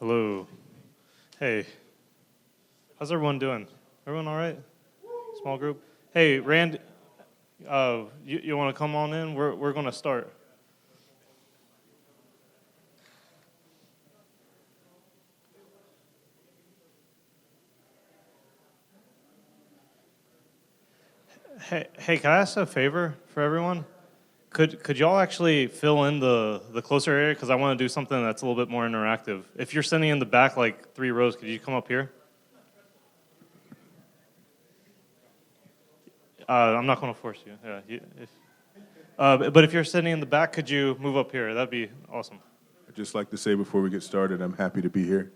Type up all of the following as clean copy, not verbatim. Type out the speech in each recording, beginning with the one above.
Hello. Hey, how's everyone doing? Everyone all right? Small group? Hey, Rand, you want to come on in? We're going to start. Hey, can I ask a favor for everyone? Could y'all actually fill in the closer area? Because I want to do something that's a little bit more interactive. If you're sitting in the back, like 3 rows, could you come up here? I'm not going to force you. Yeah. But if you're sitting in the back, could you move up here? That'd be awesome. I'd just like to say before we get started, I'm happy to be here.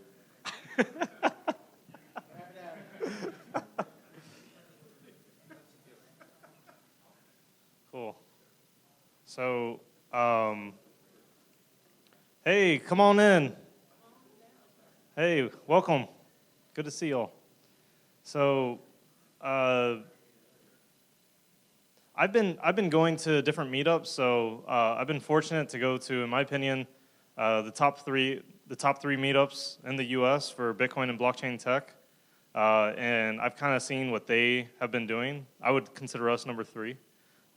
Cool. So, hey, come on in. Hey, welcome. Good to see y'all. So, I've been going to different meetups. So I've been fortunate to go to, in my opinion, the top three meetups in the U.S. for Bitcoin and blockchain tech, and I've kind of seen what they have been doing. I would consider us number 3.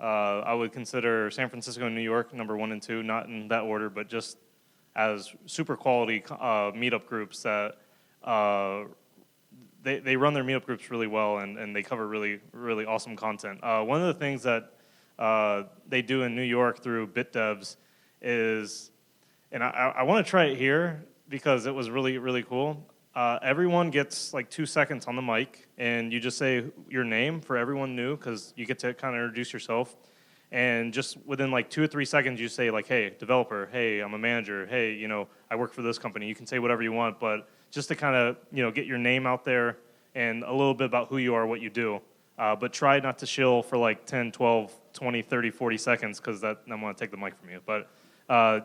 I would consider San Francisco and New York number 1 and 2, not in that order, but just as super quality meetup groups that they run their meetup groups really well, and they cover really, really awesome content. One of the things that they do in New York through BitDevs is, and I want to try it here because it was really, really cool. Everyone gets like 2 seconds on the mic, and you just say your name for everyone new, because you get to kind of introduce yourself. And just within like 2 or 3 seconds, you say like, hey, developer, hey, I'm a manager, hey, I work for this company. You can say whatever you want, but just to kind of, get your name out there and a little bit about who you are, what you do. But try not to shill for like 10, 12, 20, 30, 40 seconds, because I'm going to take the mic from you. But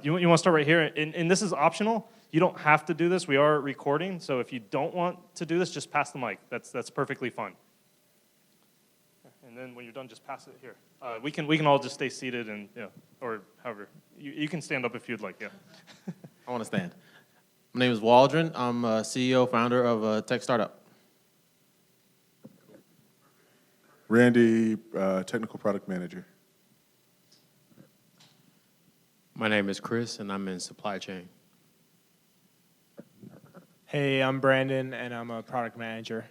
you want to start right here, and this is optional. You don't have to do this. We are recording, so if you don't want to do this, just pass the mic. That's perfectly fine. And then when you're done, just pass it here. We can all just stay seated, and or however. You can stand up if you'd like, yeah. I want to stand. My name is Waldron. I'm a CEO, founder of a tech startup. Randy, technical product manager. My name is Chris, and I'm in supply chain. Hey, I'm Brandon, and I'm a product manager.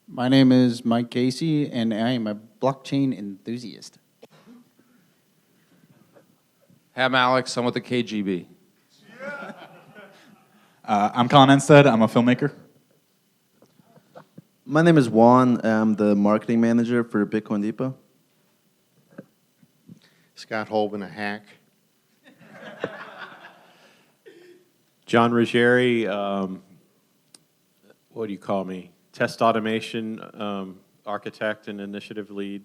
My name is Mike Casey, and I am a blockchain enthusiast. Hey, I'm Alex. I'm with the KGB. I'm Colin Enstead. I'm a filmmaker. My name is Juan. I'm the marketing manager for Bitcoin Depot. Scott Holben, a hack. John Ruggieri, what do you call me? Test automation architect and initiative lead.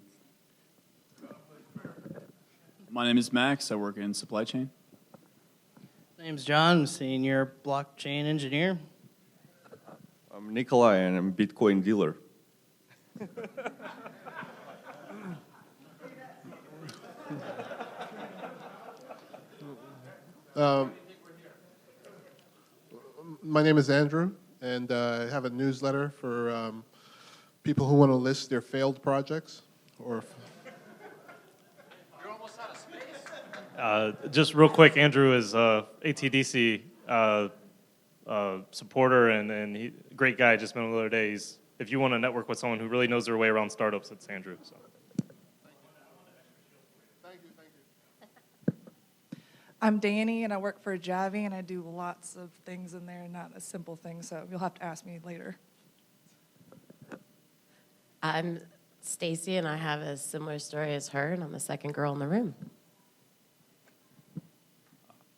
My name is Max. I work in supply chain. My name's John. I'm a senior blockchain engineer. I'm Nikolai, and I'm a Bitcoin dealer. My name is Andrew, and I have a newsletter for people who want to list their failed projects. Or You're almost out of space. Just real quick, Andrew is ATDC supporter, and he great guy. Just met him the other day. If you want to network with someone who really knows their way around startups, it's Andrew. So. Thank you. I'm Danny, and I work for Javi, and I do lots of things in there, not a simple thing, so you'll have to ask me later. I'm Stacy, and I have a similar story as her, and I'm the second girl in the room.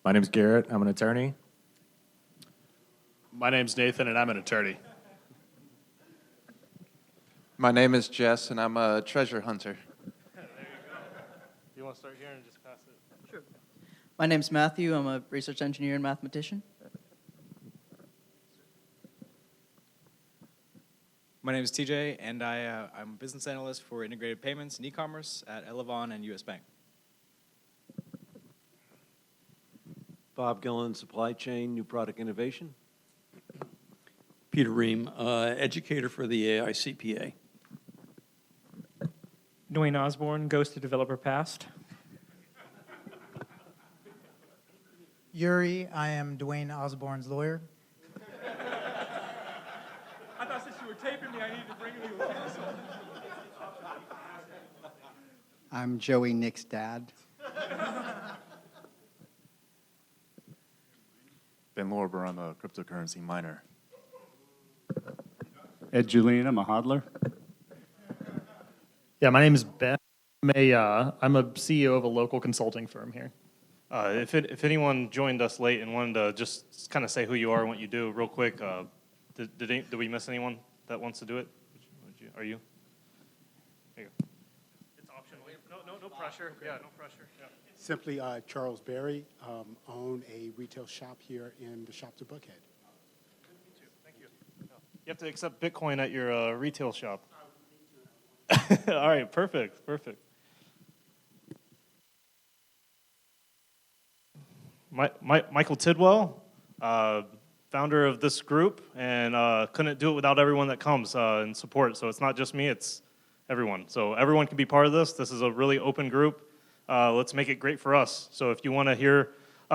My name's Garrett. I'm an attorney. My name's Nathan, and I'm an attorney. My name is Jess, and I'm a treasure hunter. There you go. You want to start here and just pass it? Sure. My name's Matthew. I'm a research engineer and mathematician. My name is TJ, and I'm a business analyst for integrated payments and e-commerce at Elevon and US Bank. Bob Gillen, Supply Chain, New Product Innovation. Peter Ream, educator for the AICPA. Dwayne Osborne, Ghost to Developer Past. Yuri, I am Dwayne Osborne's lawyer. I thought since you were taping me, I needed to bring legal counsel. I'm Joey Nick's dad. Ben Lorber, I'm a cryptocurrency miner. Ed Julian, I'm a hodler. Yeah, my name is Ben. I'm a CEO of a local consulting firm here. If anyone joined us late and wanted to just kind of say who you are and what you do real quick, did we miss anyone that wants to do it? Are you? There you go. It's optional. No pressure. Yeah, no pressure. Yeah. Simply Charles Berry, own a retail shop here in the Shop to Buckhead. Thank you. You have to accept Bitcoin at your retail shop. All right, perfect. Michael Tidwell, founder of this group, and couldn't do it without everyone that comes and support. So it's not just me, it's everyone. So everyone can be part of this. This is a really open group. Let's make it great for us. So if you want to hear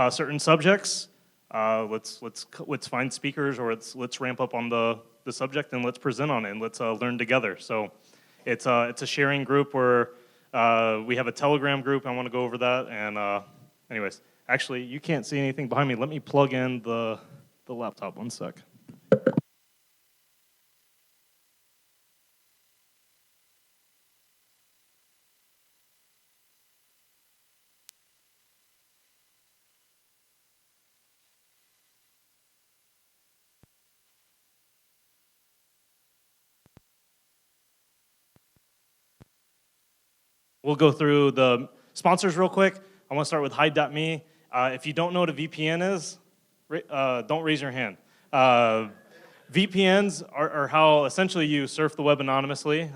certain subjects, let's find speakers, or let's ramp up on the subject and let's present on it and let's learn together. So it's a sharing group where we have a Telegram group. I want to go over that. And anyways, actually, you can't see anything behind me. Let me plug in the laptop. One sec. We'll go through the sponsors real quick. I want to start with Hide.me. If you don't know what a VPN is, don't raise your hand. VPNs are how essentially you surf the web anonymously.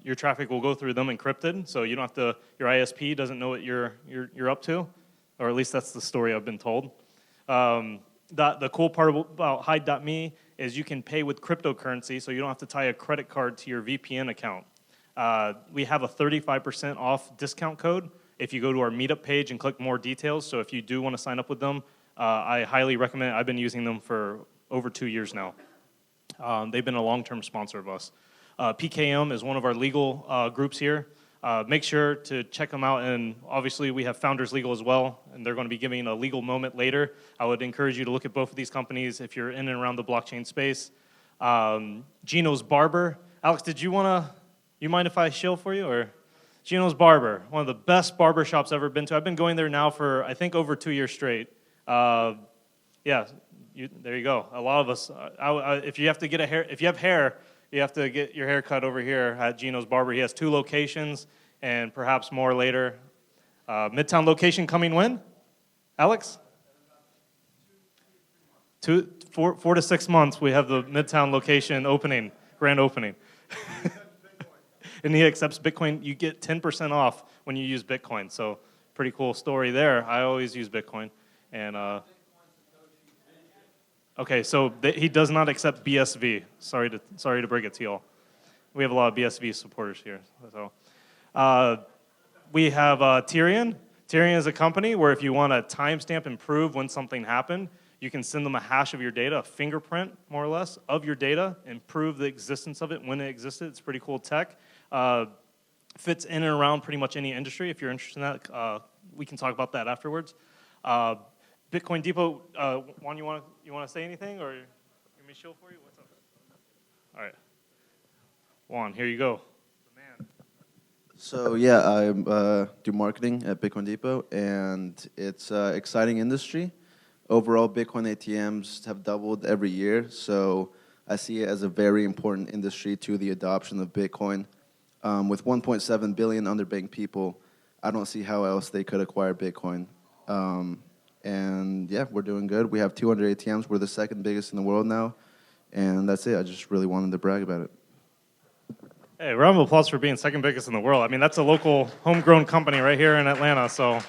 Your traffic will go through them encrypted, so you don't have to. Your ISP doesn't know what you're up to, or at least that's the story I've been told. The cool part about Hide.me is you can pay with cryptocurrency, so you don't have to tie a credit card to your VPN account. We have a 35% off discount code if you go to our meetup page and click more details. So if you do want to sign up with them, I highly recommend it. I've been using them for over 2 years now. They've been a long-term sponsor of us. PKM is one of our legal groups here. Make sure to check them out. And obviously, we have Founders Legal as well, and they're going to be giving a legal moment later. I would encourage you to look at both of these companies if you're in and around the blockchain space. Gino's Barber. Alex, you mind if I shill for you? Or Gino's Barber, one of the best barber shops I've ever been to. I've been going there now for, I think, over 2 years straight. There you go. A lot of us, if you have to get if you have hair, you have to get your hair cut over here at Gino's Barber. He has 2 locations and perhaps more later. Midtown location coming when? Alex? 4 to 6 months, we have the Midtown location opening, grand opening. And he accepts Bitcoin. You get 10% off when you use Bitcoin. So pretty cool story there. I always use Bitcoin. And okay, so he does not accept BSV. Sorry to break it to y'all. We have a lot of BSV supporters here. So we have Tyrion. Tyrion is a company where if you want to timestamp and prove when something happened, you can send them a hash of your data, a fingerprint, more or less, of your data, and prove the existence of it when it existed. It's pretty cool tech. Fits in and around pretty much any industry. If you're interested in that, we can talk about that afterwards. Bitcoin Depot, Juan, you want to say anything, or you want me to show for you? What's up? All right. Juan, here you go. The man. So yeah, I do marketing at Bitcoin Depot, and it's an exciting industry. Overall, Bitcoin ATMs have doubled every year, so I see it as a very important industry to the adoption of Bitcoin. With 1.7 billion underbanked people, I don't see how else they could acquire Bitcoin. And yeah, we're doing good. We have 200 ATMs. We're the second biggest in the world now, and that's it. I just really wanted to brag about it. Hey, round of applause for being second biggest in the world. I mean, that's a local homegrown company right here in Atlanta, so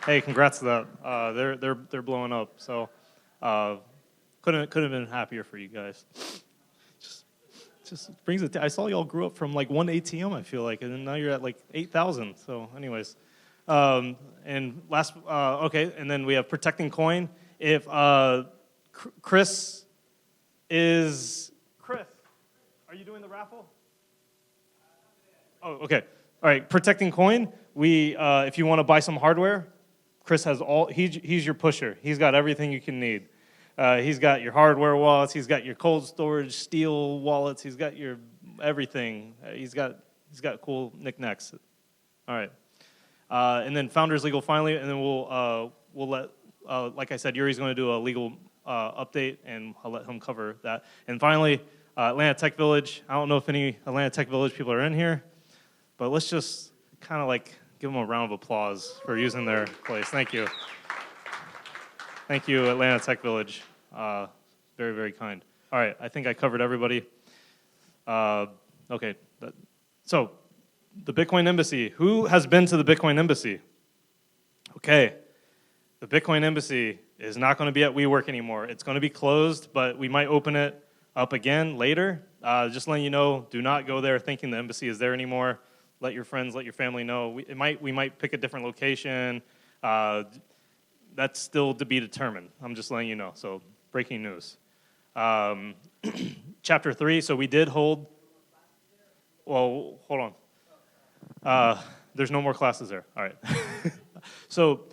Hey, congrats to that. They're blowing up. So couldn't have been happier for you guys. Just brings it. I saw y'all grew up from like one ATM. I feel like, and then now you're at like 8,000. So, anyways, and last, okay, and then we have protecting coin. If Chris, are you doing the raffle? Oh, okay. All right, protecting coin. We, if you want to buy some hardware, Chris has all. He's your pusher. He's got everything you can need. He's got your hardware wallets. He's got your cold storage steel wallets. He's got your everything. He's got cool knickknacks. All right, and then Founders Legal finally, and then we'll let like I said, Yuri's going to do a legal update, and I'll let him cover that. And finally, Atlanta Tech Village. I don't know if any Atlanta Tech Village people are in here, but let's just kind of like give them a round of applause for using their place. Thank you. Thank you, Atlanta Tech Village. Very, very kind. All right, I think I covered everybody. Okay, so the Bitcoin Embassy. Who has been to the Bitcoin Embassy? Okay, the Bitcoin Embassy is not going to be at WeWork anymore. It's going to be closed, but we might open it up again later. Just letting you know, do not go there thinking the embassy is there anymore. Let your friends, let your family know. We might pick a different location. That's still to be determined. I'm just letting you know. So, breaking news. Chapter 3. So we did hold. Well, hold on. There's no more classes there. All right. So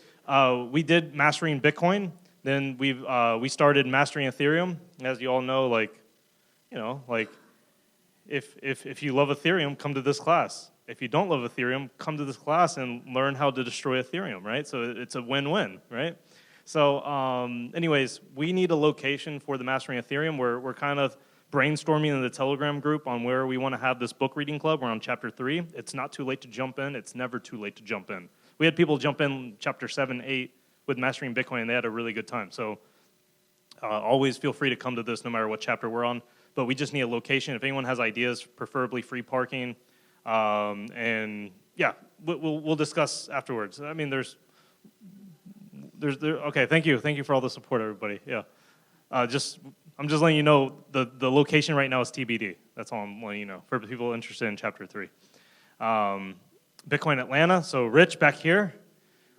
we did Mastering Bitcoin. Then we started Mastering Ethereum. As you all know, if you love Ethereum, come to this class. If you don't love Ethereum, come to this class and learn how to destroy Ethereum, right? So it's a win-win, right? So anyways, we need a location for the Mastering Ethereum. We're kind of brainstorming in the Telegram group on where we want to have this book reading club. We're on chapter 3. It's not too late to jump in. It's never too late to jump in. We had people jump in chapter 7, 8 with Mastering Bitcoin, and they had a really good time. So always feel free to come to this no matter what chapter we're on. But we just need a location. If anyone has ideas, preferably free parking. And yeah, we'll discuss afterwards. I mean, there's okay. Thank you for all the support, everybody. Yeah, I'm just letting you know the location right now is TBD. That's all I'm letting you know for people interested in chapter 3. Bitcoin Atlanta. So Rich back here,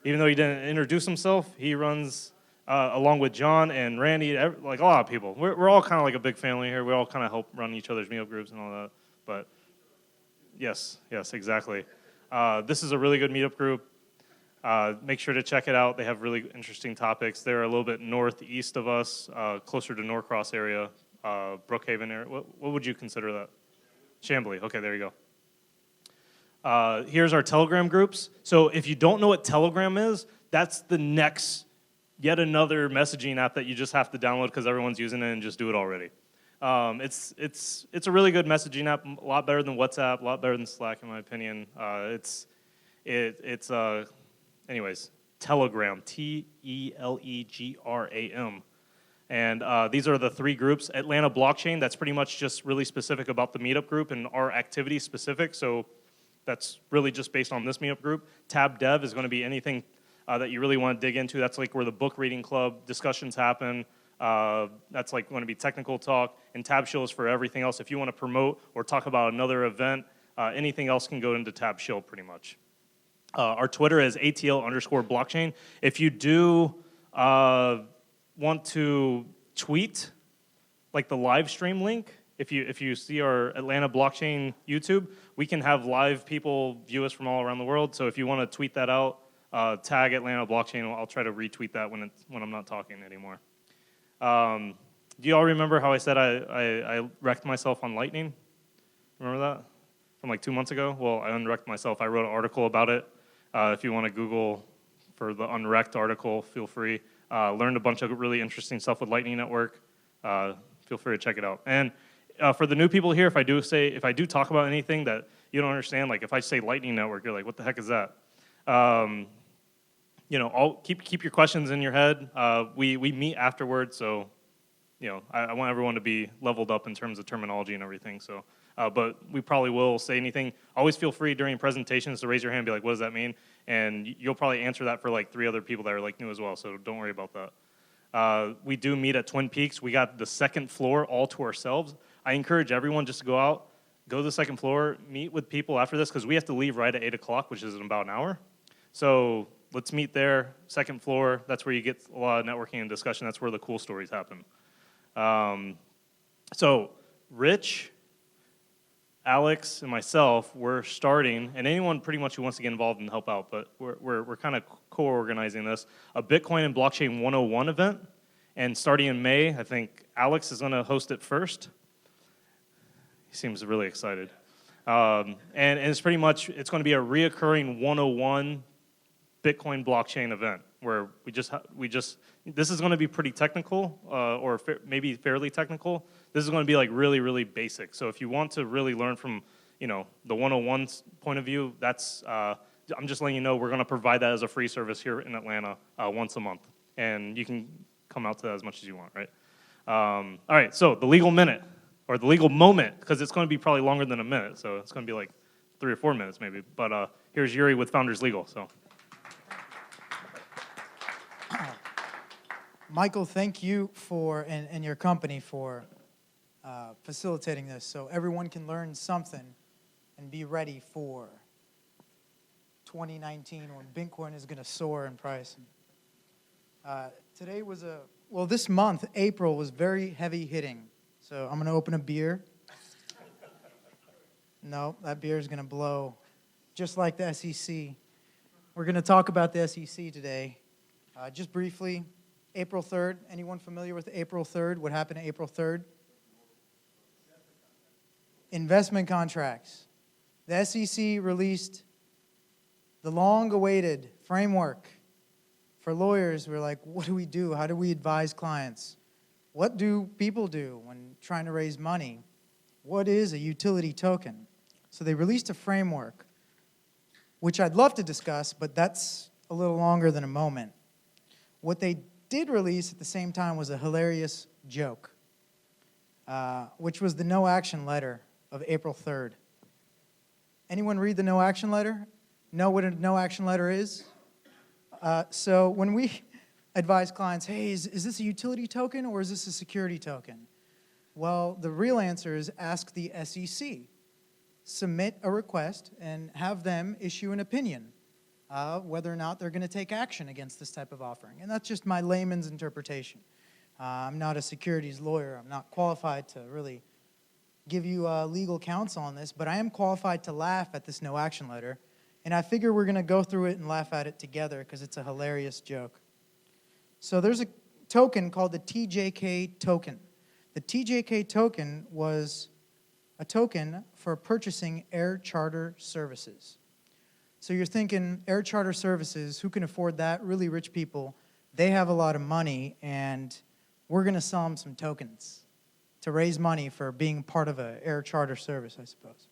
even though he didn't introduce himself, he runs along with John and Randy, like a lot of people. We're all kind of like a big family here. We all kind of help run each other's meetup groups and all that. But yes, exactly. This is a really good meetup group. Make sure to check it out. They have really interesting topics. They're a little bit northeast of us, closer to Norcross area, Brookhaven area. What would you consider that? Chamblee. Okay, there you go. Here's our Telegram groups. So if you don't know what Telegram is, that's the next, yet another messaging app that you just have to download because everyone's using it and just do it already. It's a really good messaging app, a lot better than WhatsApp, a lot better than Slack in my opinion. Anyways, Telegram, Telegram. And these are the 3 groups. Atlanta Blockchain, that's pretty much just really specific about the meetup group and our activity specific. So that's really just based on this meetup group. Tab Dev is going to be anything that you really want to dig into. That's like where the book reading club discussions happen. That's like going to be technical talk, and Tab Shill is for everything else. If you want to promote or talk about another event, anything else can go into Tab Shill pretty much. Our Twitter is ATL_blockchain. If you do want to tweet, like the live stream link, if you see our Atlanta Blockchain YouTube, we can have live people view us from all around the world. So if you want to tweet that out, tag Atlanta Blockchain. I'll try to retweet that when I'm not talking anymore. Do you all remember how I said I wrecked myself on Lightning? Remember that? From like 2 months ago? Well, I unwrecked myself. I wrote an article about it. If you want to Google for the unwrecked article, feel free. Learned a bunch of really interesting stuff with Lightning Network. Feel free to check it out. And for the new people here, if I do talk about anything that you don't understand, like if I say Lightning Network, you're like, what the heck is that? I'll keep your questions in your head. We meet afterwards, so I want everyone to be leveled up in terms of terminology and everything. So but we probably will say anything. Always feel free during presentations to raise your hand and be like, what does that mean? And you'll probably answer that for like 3 other people that are like new as well, so don't worry about that. We do meet at Twin Peaks. We got the second floor all to ourselves. I encourage everyone just to go out, go to the second floor, meet with people after this, because we have to leave right at 8 o'clock, which is in about an hour. So let's meet there, second floor. That's where you get a lot of networking and discussion. That's where the cool stories happen. So Rich, Alex, and myself, we're starting, and anyone pretty much who wants to get involved and help out, but we're kind of co-organizing this, a Bitcoin and Blockchain 101 event. And starting in May, I think Alex is going to host it first. He seems really excited. And it's pretty much, it's going to be a reoccurring 101 Bitcoin blockchain event where this is going to be pretty technical or maybe fairly technical. This is going to be like really, really basic. So if you want to really learn from, the 101 point of view, that's, I'm just letting you know we're going to provide that as a free service here in Atlanta once a month. And you can come out to that as much as you want, right? All right, so the legal minute. Or the legal moment, because it's going to be probably longer than a minute, so it's going to be like 3 or 4 minutes maybe. But here's Yuri with Founders Legal. So, Michael, thank you and your company for facilitating this, so everyone can learn something and be ready for 2019 when Bitcoin is going to soar in price. Today was this month, April, was very heavy hitting. So I'm going to open a beer. No, that beer is going to blow, just like the SEC. We're going to talk about the SEC today. Just briefly, April 3rd. Anyone familiar with April 3rd? What happened April 3rd? Investment contracts. The SEC released the long-awaited framework for lawyers. We're like, what do we do? How do we advise clients? What do people do when trying to raise money? What is a utility token? So they released a framework, which I'd love to discuss, but that's a little longer than a moment. What they did release at the same time was a hilarious joke, which was the no action letter of April 3rd. Anyone read the no action letter? Know what a no action letter is? So when we advise clients, hey, is this a utility token or is this a security token? Well, the real answer is ask the SEC. Submit a request and have them issue an opinion whether or not they're going to take action against this type of offering. And that's just my layman's interpretation. I'm not a securities lawyer. I'm not qualified to really give you legal counsel on this, but I am qualified to laugh at this no action letter. And I figure we're going to go through it and laugh at it together because it's a hilarious joke. So there's a token called the TJK token. The TJK token was a token for purchasing air charter services. So you're thinking, air charter services, who can afford that? Really rich people. They have a lot of money, and we're going to sell them some tokens to raise money for being part of an air charter service, I suppose.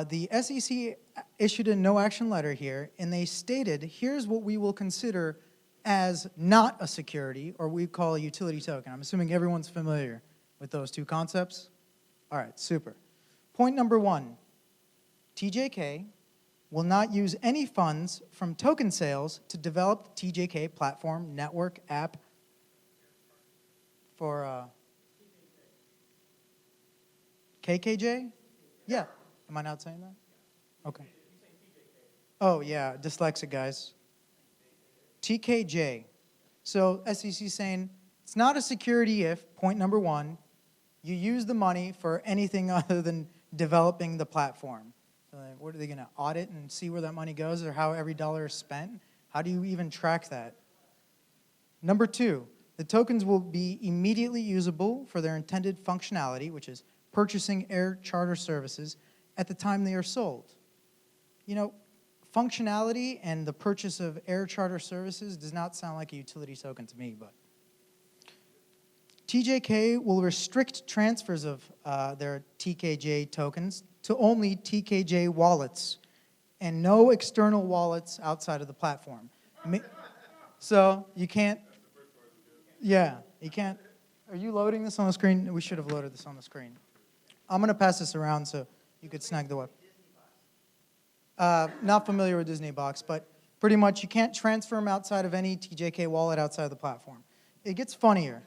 The SEC issued a no-action letter here, and they stated, here's what we will consider as not a security, or we call a utility token. I'm assuming everyone's familiar with those two concepts. All right, super. Point number 1, TJK will not use any funds from token sales to develop the TJK platform, network, app for KKJ? Yeah. Am I not saying that? Okay. Oh, yeah, dyslexic guys. TKJ. So SEC saying it's not a security if, point number 1, you use the money for anything other than developing the platform. So what are they going to audit and see where that money goes or how every dollar is spent? How do you even track that? Number 2, the tokens will be immediately usable for their intended functionality, which is purchasing air charter services at the time they are sold. Functionality and the purchase of air charter services does not sound like a utility token to me, but TJK will restrict transfers of their TKJ tokens to only TKJ wallets and no external wallets outside of the platform. So you can't, you can't. Are you loading this on the screen? We should have loaded this on the screen. I'm going to pass this around so you could snag the web. Not familiar with Disney Box, but pretty much you can't transfer them outside of any TJK wallet outside of the platform. It gets funnier.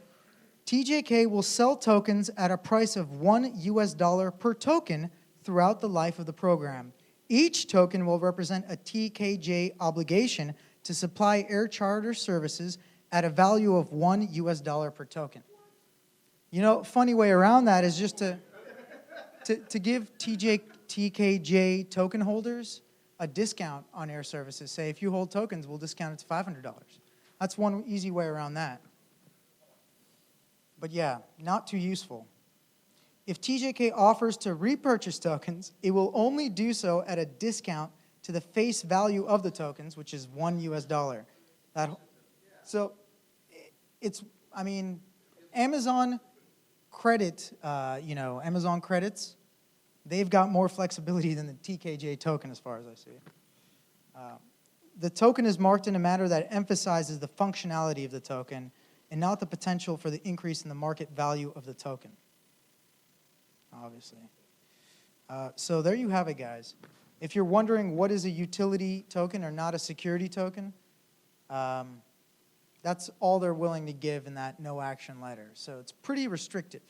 TJK will sell tokens at a price of $1 per token throughout the life of the program. Each token will represent a TKJ obligation to supply air charter services at a value of $1 per token. You know, funny way around that is just to give TKJ token holders a discount on air services. Say, if you hold tokens, we'll discount it to $500. That's one easy way around that. But yeah, not too useful. If TJK offers to repurchase tokens, it will only do so at a discount to the face value of the tokens, which is $1. So it's, I mean, Amazon credit, Amazon credits, they've got more flexibility than the TKJ token as far as I see it. The token is marked in a manner that emphasizes the functionality of the token and not the potential for the increase in the market value of the token, obviously. So there you have it, guys. If you're wondering what is a utility token or not a security token, that's all they're willing to give in that no action letter. So it's pretty restrictive.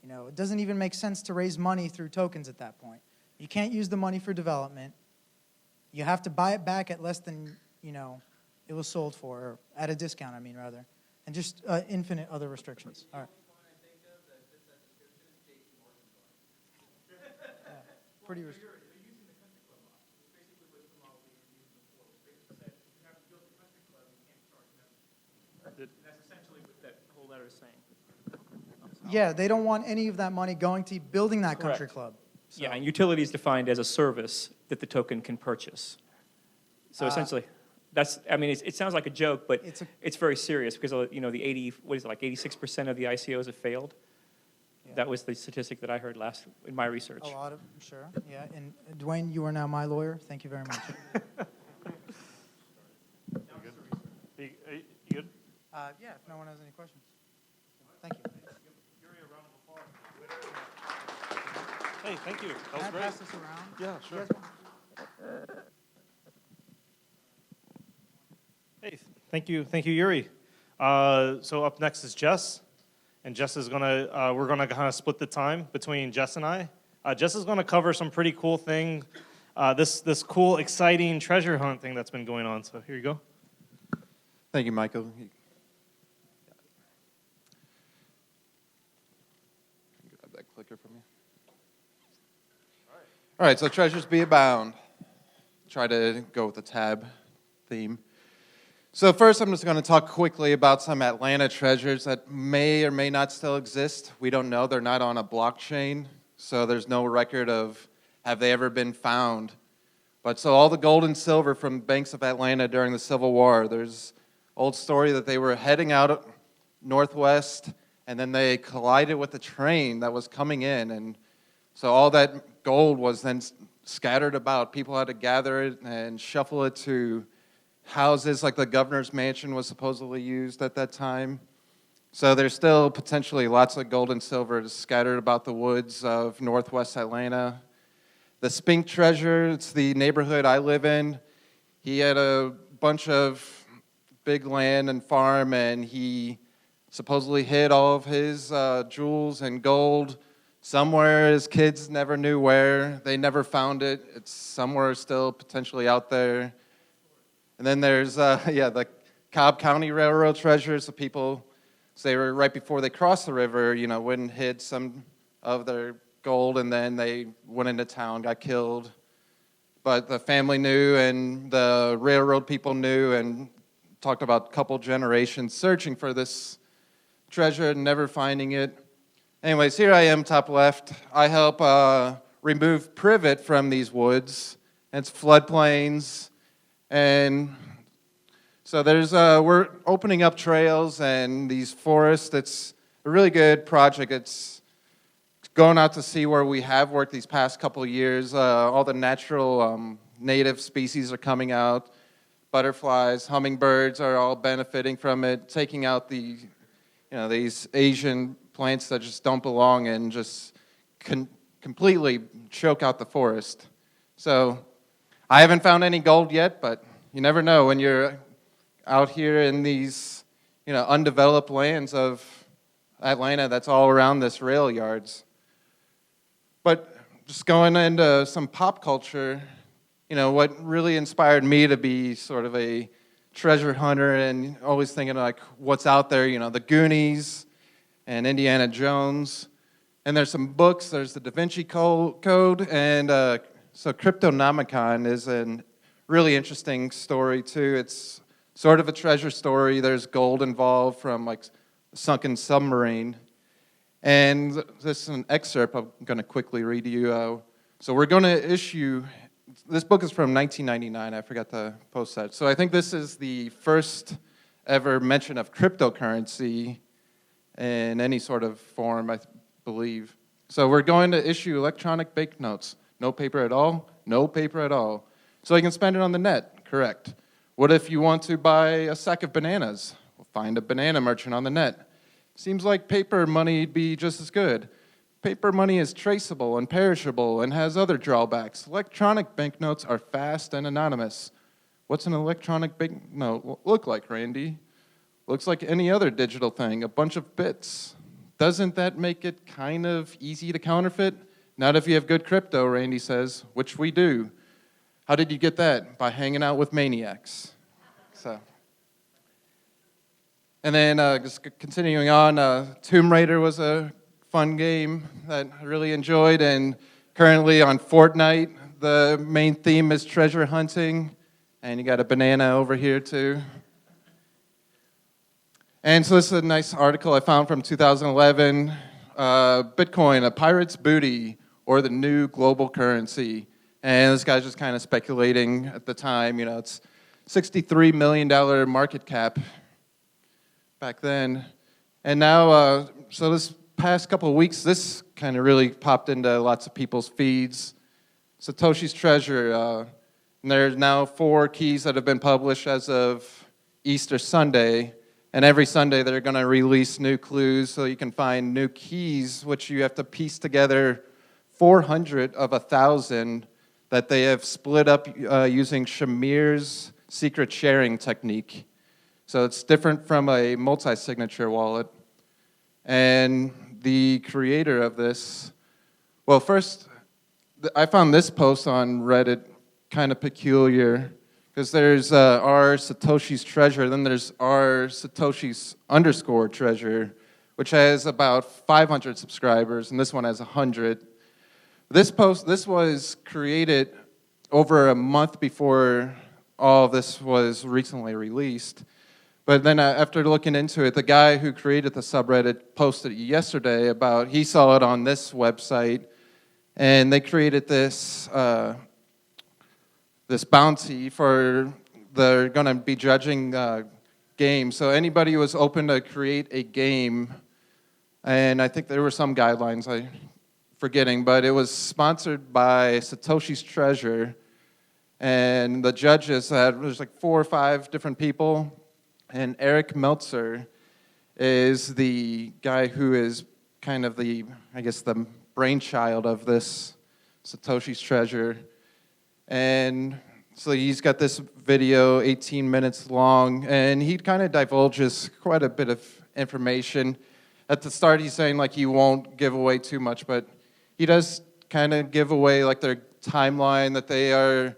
You know, it doesn't even make sense to raise money through tokens at that point. You can't use the money for development. You have to buy it back at less than, it was sold for, or at a discount, rather. And just infinite other restrictions. All right. Yeah, pretty restrictive. That's essentially what that whole letter is saying. Yeah, they don't want any of that money going to building that country Correct. club. So, Yeah, and utility is defined as a service that the token can purchase. So essentially, that's, it sounds like a joke, but it's very serious because, the 86% of the ICOs have failed? Yeah. That was the statistic that I heard last in my research. a lot of, sure, yeah. And Dwayne, you are now my lawyer. Thank you very much. You good? Yeah, if no one has any questions. Thank you. Hey, thank you. That was Can I great. pass this around? Yeah, You sure. guys want- Hey, thank you, Yuri. So up next is Jess, and Jess is we're gonna kind of split the time between Jess and I. Jess is gonna cover some pretty cool thing, this cool, exciting treasure hunt thing that's been going on. So here you go. Thank you, Michael. Grab that clicker from you. All right, so treasures be abound. Try to go with the tab theme. So first, I'm just going to talk quickly about some Atlanta treasures that may or may not still exist. We don't know. They're not on a blockchain, so there's no record of have they ever been found. But so all the gold and silver from banks of Atlanta during the Civil War, there's old story that they were heading out northwest, and then they collided with a train that was coming in, and so all that gold was then scattered about. People had to gather it and shuffle it to houses like the governor's mansion was supposedly used at that time. So there's still potentially lots of gold and silver scattered about the woods of northwest Atlanta. The Spink treasure, it's the neighborhood I live in. He had a bunch of big land and farm, and he supposedly hid all of his jewels and gold somewhere. His kids never knew where. They never found it. It's somewhere still potentially out there. And then there's, the Cobb County Railroad treasures. The people, so they were right before they crossed the river, went and hid some of their gold, and then they went into town, got killed. But the family knew, and the railroad people knew, and talked about a couple generations searching for this treasure and never finding it. Anyways, here I am, top left. I help remove privet from these woods. It's floodplains. And so we're opening up trails and these forests. It's a really good project. It's going out to see where we have worked these past couple of years. All the natural native species are coming out. Butterflies, hummingbirds are all benefiting from it, taking out these Asian plants that just don't belong and just completely choke out the forest. So I haven't found any gold yet, but you never know when you're out here in these, undeveloped lands of Atlanta that's all around this rail yards. But just going into some pop culture, what really inspired me to be sort of a treasure hunter and always thinking like what's out there, the Goonies and Indiana Jones. And there's some books, there's the Da Vinci Code, and so Cryptonomicon is a really interesting story too. It's sort of a treasure story. There's gold involved from like a sunken submarine. And this is an excerpt I'm going to quickly read to you. So we're going to issue, this book is from 1999, I forgot to post that. So I think this is the first ever mention of cryptocurrency in any sort of form, I believe. So we're going to issue electronic banknotes. No paper at all? No paper at all. So you can spend it on the net, correct. What if you want to buy a sack of bananas? We'll find a banana merchant on the net. Seems like paper money would be just as good. Paper money is traceable and perishable and has other drawbacks. Electronic banknotes are fast and anonymous. What's an electronic banknote look like, Randy? Looks like any other digital thing, a bunch of bits. Doesn't that make it kind of easy to counterfeit? Not if you have good crypto, Randy says, which we do. How did you get that? By hanging out with maniacs. So. And then just continuing on, Tomb Raider was a fun game that I really enjoyed. And currently on Fortnite, the main theme is treasure hunting. And you got a banana over here too. And so this is a nice article I found from 2011. Bitcoin, a pirate's booty, or the new global currency. And this guy's just kind of speculating at the time. It's $63 million market cap back then. And now, so this past couple of weeks, this kind of really popped into lots of people's feeds. Satoshi's Treasure. And there's now 4 keys that have been published as of Easter Sunday. And every Sunday they're going to release new clues so you can find new keys, which you have to piece together 400 of 1,000 that they have split up using Shamir's secret sharing technique. So it's different from a multi-signature wallet. And the creator of this, well, first, I found this post on Reddit kind of peculiar, because there's r Satoshi's Treasure, then there's r Satoshi's _treasure, which has about 500 subscribers, and this one has 100. This was created over a month before all of this was recently released. But then after looking into it, the guy who created the subreddit posted yesterday about, he saw it on this website, and they created this this bounty for, they're going to be judging games. So anybody who was open to create a game, and I think there were some guidelines, I'm forgetting, but it was sponsored by Satoshi's Treasure, and the judges there's like 4 or 5 different people, and Eric Meltzer is the guy who is kind of the, I guess, the brainchild of this Satoshi's Treasure. And so he's got this video, 18 minutes long, and he kind of divulges quite a bit of information. At the start, he's saying like he won't give away too much, but he does kind of give away like their timeline, that they are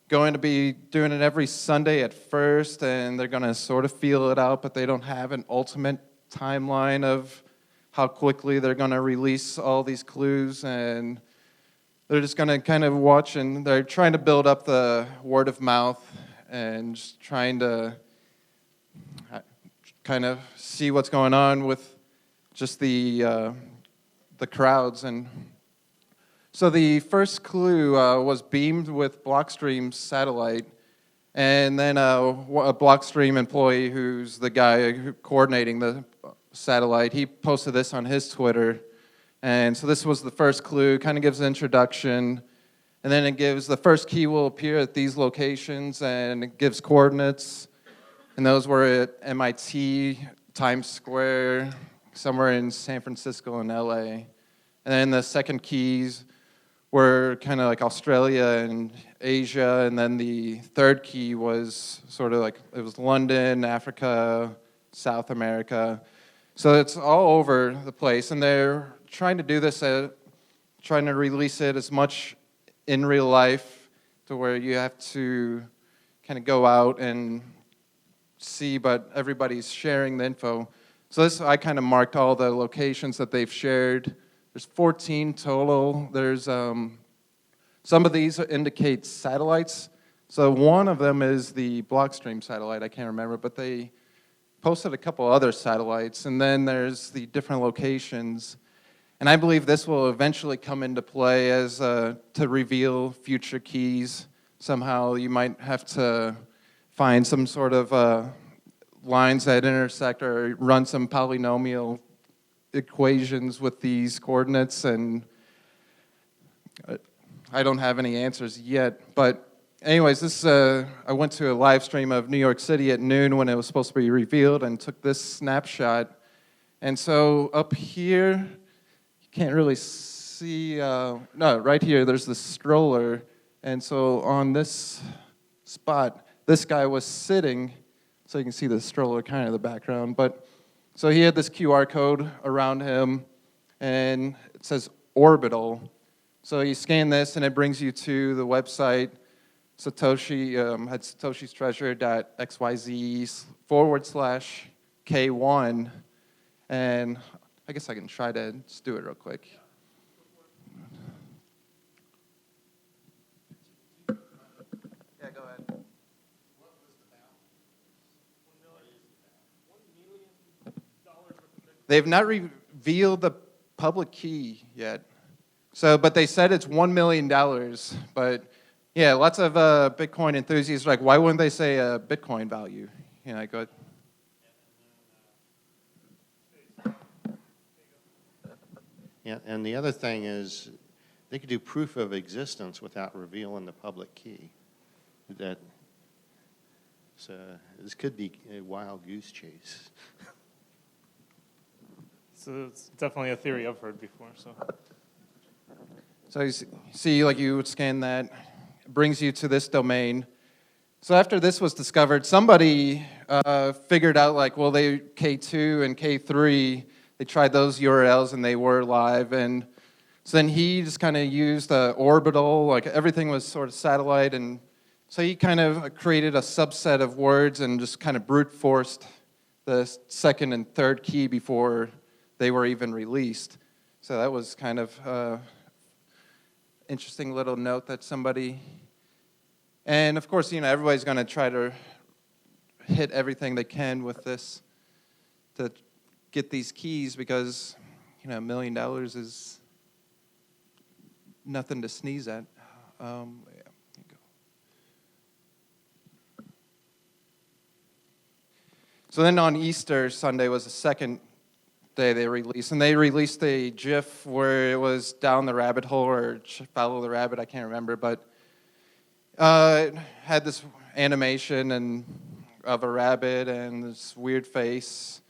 going to be doing it every Sunday at first, and they're going to sort of feel it out, but they don't have an ultimate timeline of how quickly they're going to release all these clues, and they're just going to kind of watch, and they're trying to build up the word of mouth and just trying to kind of see what's going on with just the crowds. And so the first clue was beamed with Blockstream's satellite, and then a Blockstream employee who's the guy coordinating the satellite, he posted this on his Twitter. And so this was the first clue, kind of gives an introduction, and then it gives the first key will appear at these locations, and it gives coordinates, and those were at MIT, Times Square, somewhere in San Francisco and LA. And then the second keys were kind of like Australia and Asia, and then the third key was sort of like, it was London, Africa, South America. So it's all over the place, and they're trying to do this, trying to release it as much in real life to where you have to kind of go out and see, but everybody's sharing the info. So this, I kind of marked all the locations that they've shared. There's 14 total. There's some of these indicate satellites. So one of them is the Blockstream satellite. I can't remember, but they posted a couple other satellites. And then there's the different locations. And I believe this will eventually come into play as to reveal future keys. Somehow you might have to find some sort of lines that intersect or run some polynomial equations with these coordinates, and I don't have any answers yet. But anyways, this I went to a live stream of New York City at noon when it was supposed to be revealed and took this snapshot. And so up here, you can't really see, no, right here, there's the stroller. And so on this spot, this guy was sitting, so you can see the stroller kind of in the background, but so he had this QR code around him, and it says orbital. So you scan this, and it brings you to the website, Satoshi, at Satoshi's treasure.xyz/K1. And I guess I can try to just do it real quick. Yeah, go ahead. They've not revealed the public key yet. So, but they said it's $1 million. But yeah, lots of Bitcoin enthusiasts are like, why wouldn't they say a Bitcoin value? You know, go ahead. Yeah, and the other thing is they could do proof of existence without revealing the public key. So this could be a wild goose chase. So it's definitely a theory I've heard before. So you see, like you would scan that, it brings you to this domain. So after this was discovered, somebody figured out like, well, they K2 and K3, they tried those URLs and they were live. And so then he just kind of used orbital, like everything was sort of satellite. And so he kind of created a subset of words and just kind of brute forced the second and third key before they were even released. So that was kind of interesting little note that somebody, and of course, you know, everybody's going to try to hit everything they can with this to get these keys because, you know, $1 million is nothing to sneeze at. Yeah, here you go. So then on Easter Sunday was the second day they released, and they released a GIF where it was down the rabbit hole or follow the rabbit, I can't remember, but it had this animation and of a rabbit and this weird face.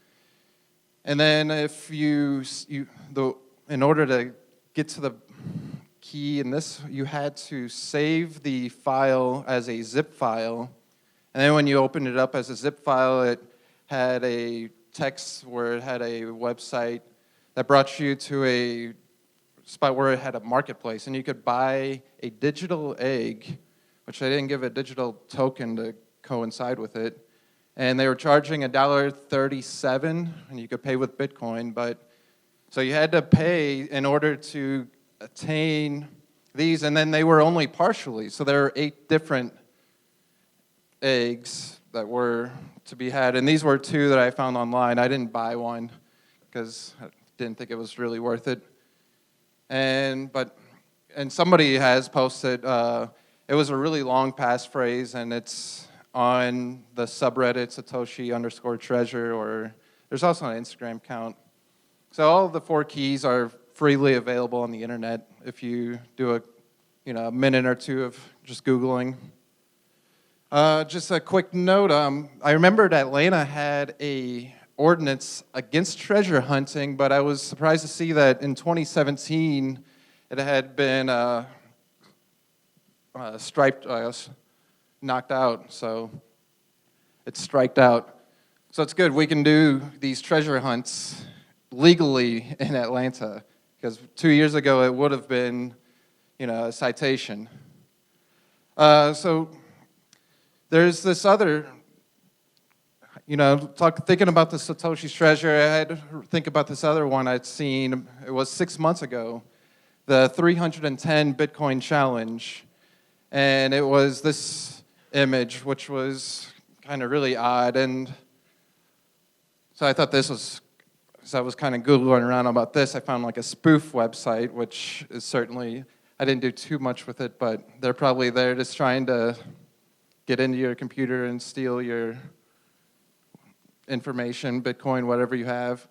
And then if in order to get to the key in this, you had to save the file as a zip file, and then when you opened it up as a zip file, it had a text where it had a website that brought you to a spot where it had a marketplace, and you could buy a digital egg, which they didn't give a digital token to coincide with it, and they were charging $1.37, and you could pay with Bitcoin, but so you had to pay in order to attain these, and then they were only partially, so there were 8 different eggs that were to be had, and these were 2 that I found online. I didn't buy one because I didn't think it was really worth it. And somebody has posted. It was a really long passphrase, and it's on the subreddit Satoshi_treasure, or there's also an Instagram account. So all of the 4 keys are freely available on the internet if you do a minute or 2 of just Googling. Just a quick note, I remembered Atlanta had a ordinance against treasure hunting, but I was surprised to see that in 2017 it had been striped, knocked out, so it's striked out. So it's good. We can do these treasure hunts legally in Atlanta, because 2 years ago it would have been, a citation. So there's this other, thinking about the Satoshi's treasure, I had to think about this other one I'd seen. It was 6 months ago, the 310 Bitcoin challenge. And it was this image, which was kind of really odd. And so I thought as I was kind of Googling around about this, I found like a spoof website, which is certainly, I didn't do too much with it, but they're probably there just trying to get into your computer and steal your information, Bitcoin, whatever you have.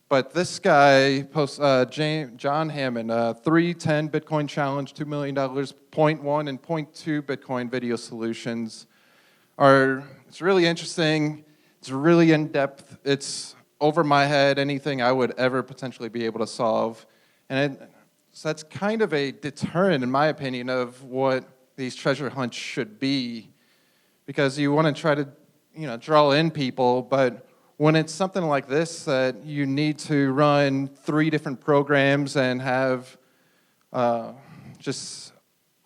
But this guy posts, John Hammond, 310 Bitcoin challenge, $2 million, 0.1 and 0.2 Bitcoin video solutions. It's really interesting. It's really in-depth. It's over my head, anything I would ever potentially be able to solve. And so that's kind of a deterrent, in my opinion, of what these treasure hunts should be. Because you want to try to, draw in people, but when it's something like this that you need to run 3 different programs and have just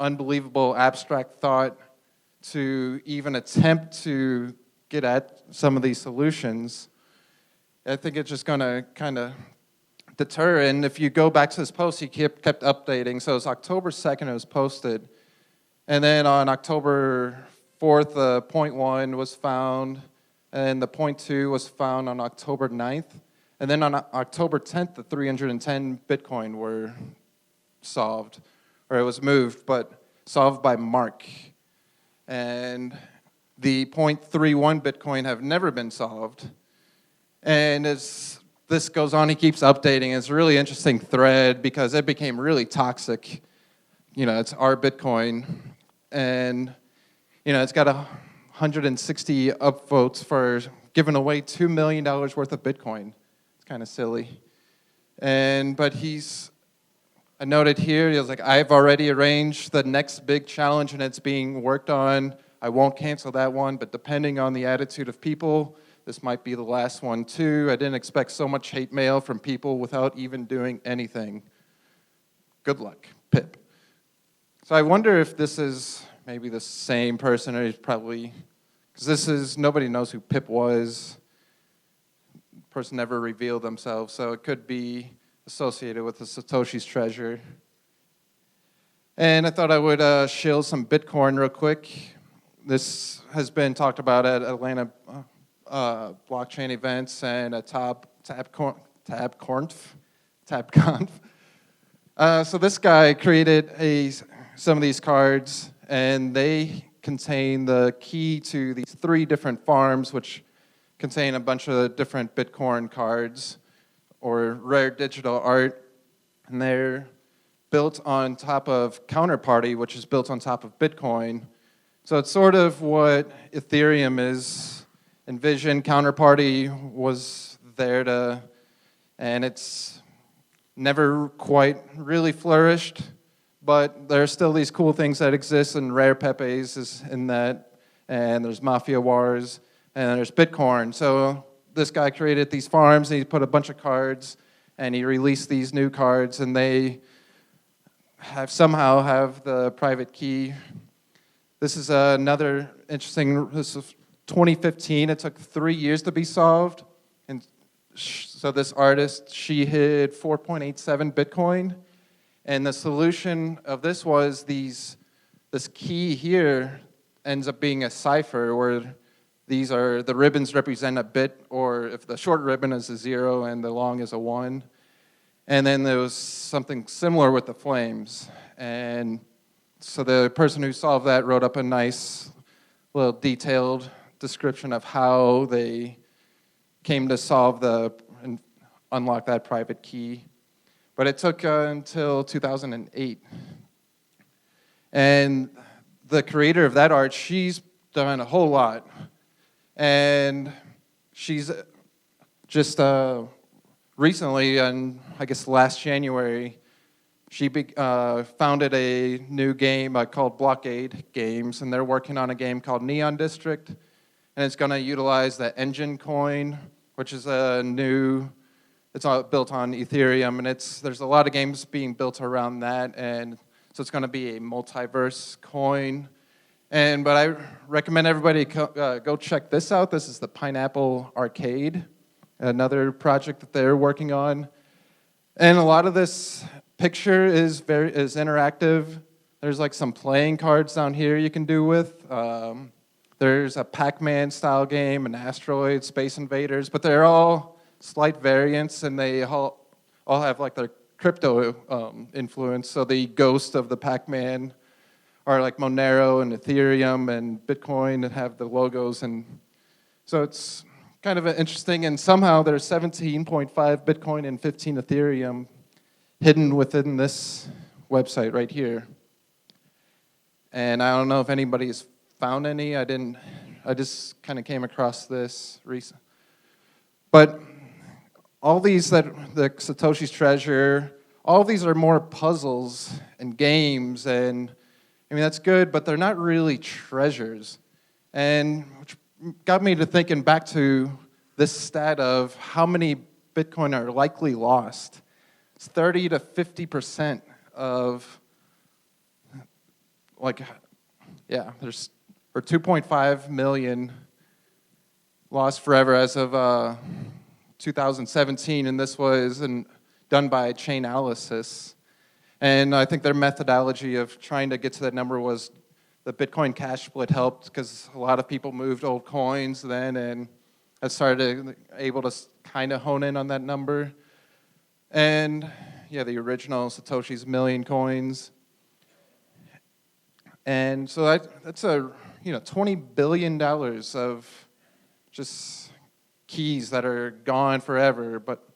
unbelievable abstract thought to even attempt to get at some of these solutions, I think it's just going to kind of deter. And if you go back to this post, he kept updating. So it's October 2nd it was posted. And then on October 4th, the 0.1 was found. And the 0.2 was found on October 9th. And then on October 10th, the 310 Bitcoin were solved. Or it was moved, but solved by Mark. And the 0.31 Bitcoin have never been solved. And as this goes on, he keeps updating. It's a really interesting thread because it became really toxic. It's our Bitcoin. And, it's got 160 upvotes for giving away $2 million worth of Bitcoin. It's kind of silly. But I noted here, he was like, I've already arranged the next big challenge and it's being worked on. I won't cancel that one, but depending on the attitude of people, this might be the last one too. I didn't expect so much hate mail from people without even doing anything. Good luck, Pip. So I wonder if this is maybe the same person, or he's probably, because nobody knows who Pip was. The person never revealed themselves, so it could be associated with the Satoshi's treasure. And I thought I would shill some Bitcoin real quick. This has been talked about at Atlanta blockchain events and at TabConf. So this guy created some of these cards, and they contain the key to these 3 different farms, which contain a bunch of different Bitcoin cards or rare digital art, and they're built on top of Counterparty, which is built on top of Bitcoin. So it's sort of what Ethereum is envisioned. Counterparty was there and it's never quite really flourished, but there are still these cool things that exist, and Rare Pepes is in that, and there's Mafia Wars, and there's Bitcoin. So this guy created these farms, and he put a bunch of cards, and he released these new cards, and they somehow have the private key. This is another interesting, this is 2015. It took 3 years to be solved. And so this artist, she hid 4.87 Bitcoin. And the solution of this was this key here ends up being a cipher where the ribbons represent a bit, or if the short ribbon is a 0 and the long is a 1. And then there was something similar with the flames. And so the person who solved that wrote up a nice little detailed description of how they came to solve and unlock that private key. But it took until 2008. And the creator of that art, she's done a whole lot. And she's just recently, and I guess last January, she founded a new game called Blockade Games, and they're working on a game called Neon District, and it's going to utilize the Engine Coin, which is it's all built on Ethereum, and there's a lot of games being built around that, and so it's going to be a multiverse coin. But I recommend everybody go check this out. This is the Pineapple Arcade, another project that they're working on. And a lot of this picture is interactive. There's like some playing cards down here you can do with. There's a Pac-Man style game, an Asteroid, Space Invaders, but they're all slight variants, and they all have like their crypto influence. So the ghost of the Pac-Man are like Monero and Ethereum and Bitcoin and have the logos. And so it's kind of interesting. And somehow there's 17.5 Bitcoin and 15 Ethereum hidden within this website right here. And I don't know if anybody's found any. I just kind of came across this recently. But all these the Satoshi's Treasure, all these are more puzzles and games, and I mean, that's good, but they're not really treasures. And which got me to thinking back to this stat of how many Bitcoin are likely lost. It's 30 to 50% of, there's 2.5 million lost forever as of 2017, and this was done by Chainalysis. And I think their methodology of trying to get to that number was the Bitcoin Cash split helped because a lot of people moved old coins then, and I started able to kind of hone in on that number. And yeah, the original Satoshi's million coins. And so that's $20 billion of just keys that are gone forever. But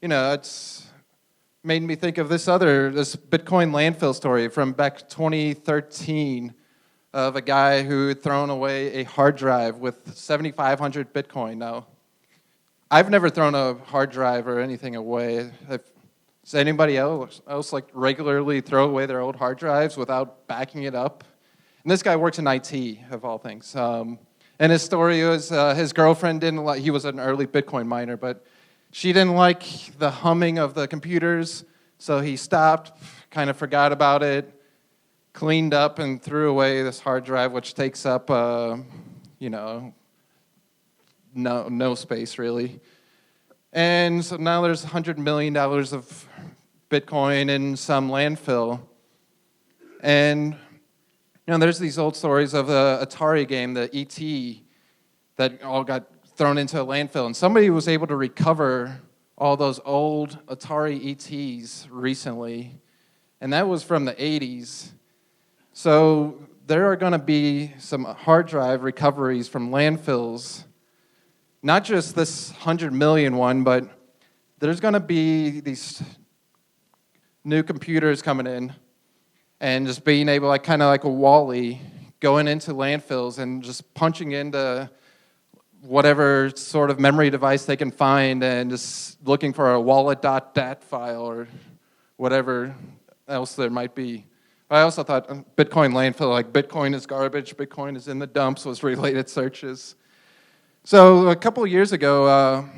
it's made me think of this Bitcoin landfill story from back 2013 of a guy who had thrown away a hard drive with 7,500 Bitcoin. Now, I've never thrown a hard drive or anything away. Does anybody else like regularly throw away their old hard drives without backing it up? And this guy works in IT, of all things. And his story was his girlfriend he was an early Bitcoin miner, but she didn't like the humming of the computers, so he stopped, kind of forgot about it, cleaned up, and threw away this hard drive, which takes up, no space, really. And so now there's $100 million of Bitcoin in some landfill. And, there's these old stories of the Atari game, the E.T., that all got thrown into a landfill, and somebody was able to recover all those old Atari ETs recently, and that was from the 80s. So there are going to be some hard drive recoveries from landfills, not just this 100 million one, but there's going to be these new computers coming in and just being able, kind of like a Wall-E, going into landfills and just punching into whatever sort of memory device they can find and just looking for a wallet.dat file or whatever else there might be. I also thought Bitcoin landfill, like Bitcoin is garbage, Bitcoin is in the dumps, was related searches. So a couple of years ago,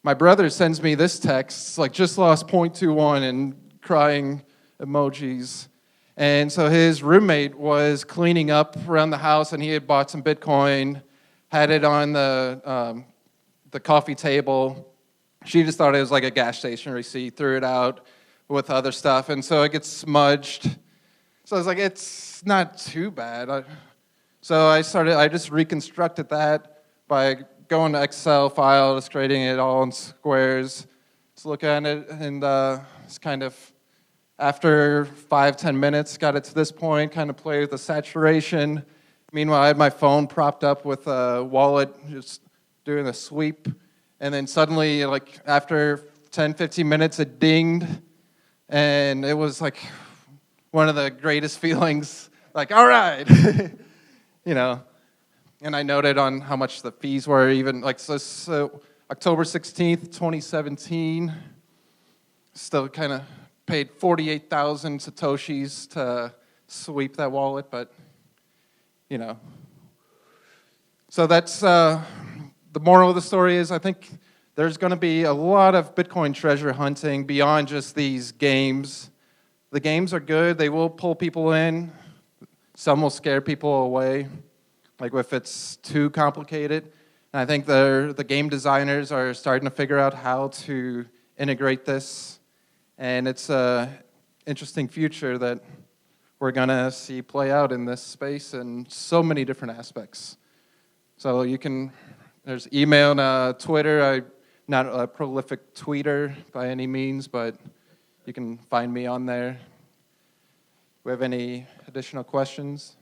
my brother sends me this text, just lost 0.21 and crying emojis. And so his roommate was cleaning up around the house and he had bought some Bitcoin, had it on the coffee table. She just thought it was like a gas station receipt, threw it out with other stuff, and so it gets smudged. So I was like, it's not too bad. So I just reconstructed that by going to Excel file, just creating it all in squares. Just look at it, and it's kind of, after 5-10 minutes, got it to this point, kind of played with the saturation. Meanwhile, I had my phone propped up with a wallet, just doing a sweep. And then suddenly, after 10-15 minutes, it dinged. And it was one of the greatest feelings, all right. And I noted on how much the fees were even, so October 16th, 2017. Still kind of paid 48,000 Satoshis to sweep that wallet, but, you know. So that's, the moral of the story is I think there's going to be a lot of Bitcoin treasure hunting beyond just these games. The games are good. They will pull people in. Some will scare people away, like if it's too complicated. And I think the game designers are starting to figure out how to integrate this. And it's an interesting future that we're going to see play out in this space in so many different aspects. So there's email and Twitter. I'm not a prolific tweeter by any means, but you can find me on there. Do we have any additional questions?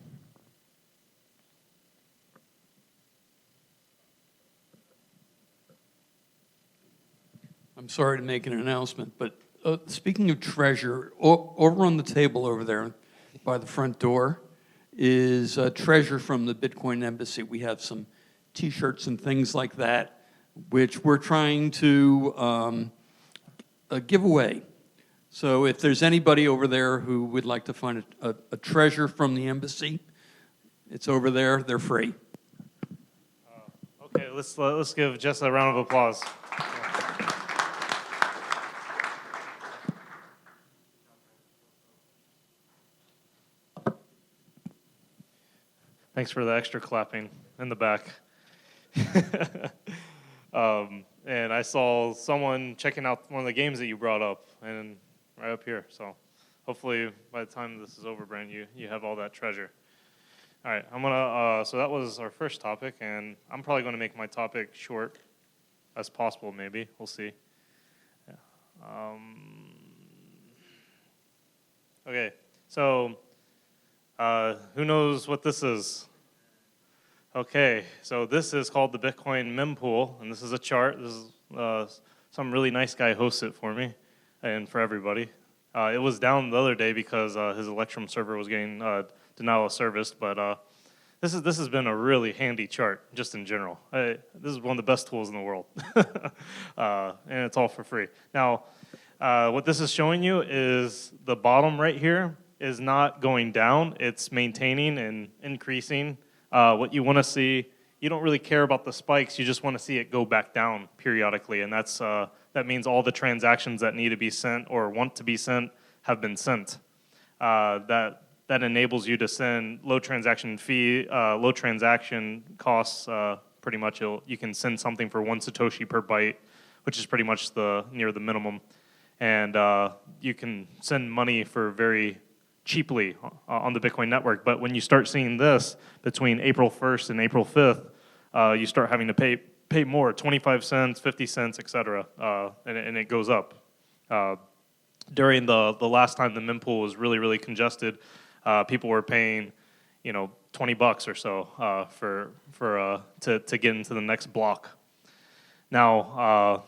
I'm sorry to make an announcement, but speaking of treasure, over on the table over there by the front door is treasure from the Bitcoin Embassy. We have some T-shirts and things like that, which we're trying to give away. So if there's anybody over there who would like to find a treasure from the embassy, it's over there. They're free. Okay, let's give Jess a round of applause. Thanks for the extra clapping in the back. And I saw someone checking out one of the games that you brought up, and right up here. So hopefully by the time this is over, Brent, you have all that treasure. All right, I'm gonna. So that was our first topic, and I'm probably going to make my topic short as possible. Maybe we'll see. Yeah. Okay, so who knows what this is? Okay, so this is called the Bitcoin mempool, and this is a chart. This is some really nice guy hosts it for me and for everybody. It was down the other day because his Electrum server was getting denial of service, but this has been a really handy chart just in general. This is one of the best tools in the world, and it's all for free. Now, what this is showing you is the bottom right here is not going down; it's maintaining and increasing. What you want to see, you don't really care about the spikes. You just want to see it go back down periodically, and that means all the transactions that need to be sent or want to be sent have been sent. That enables you to send low transaction fee, low transaction costs. Pretty much, you can send something for 1 Satoshi per byte, which is pretty much near the minimum, and you can send money for very cheaply on the Bitcoin network. But when you start seeing this between April 1st and April 5th, you start having to pay more, 25 cents, 50 cents, etc., and it goes up. During the last time the mempool was really, really congested, people were paying, $20 or so to get into the next block. Now,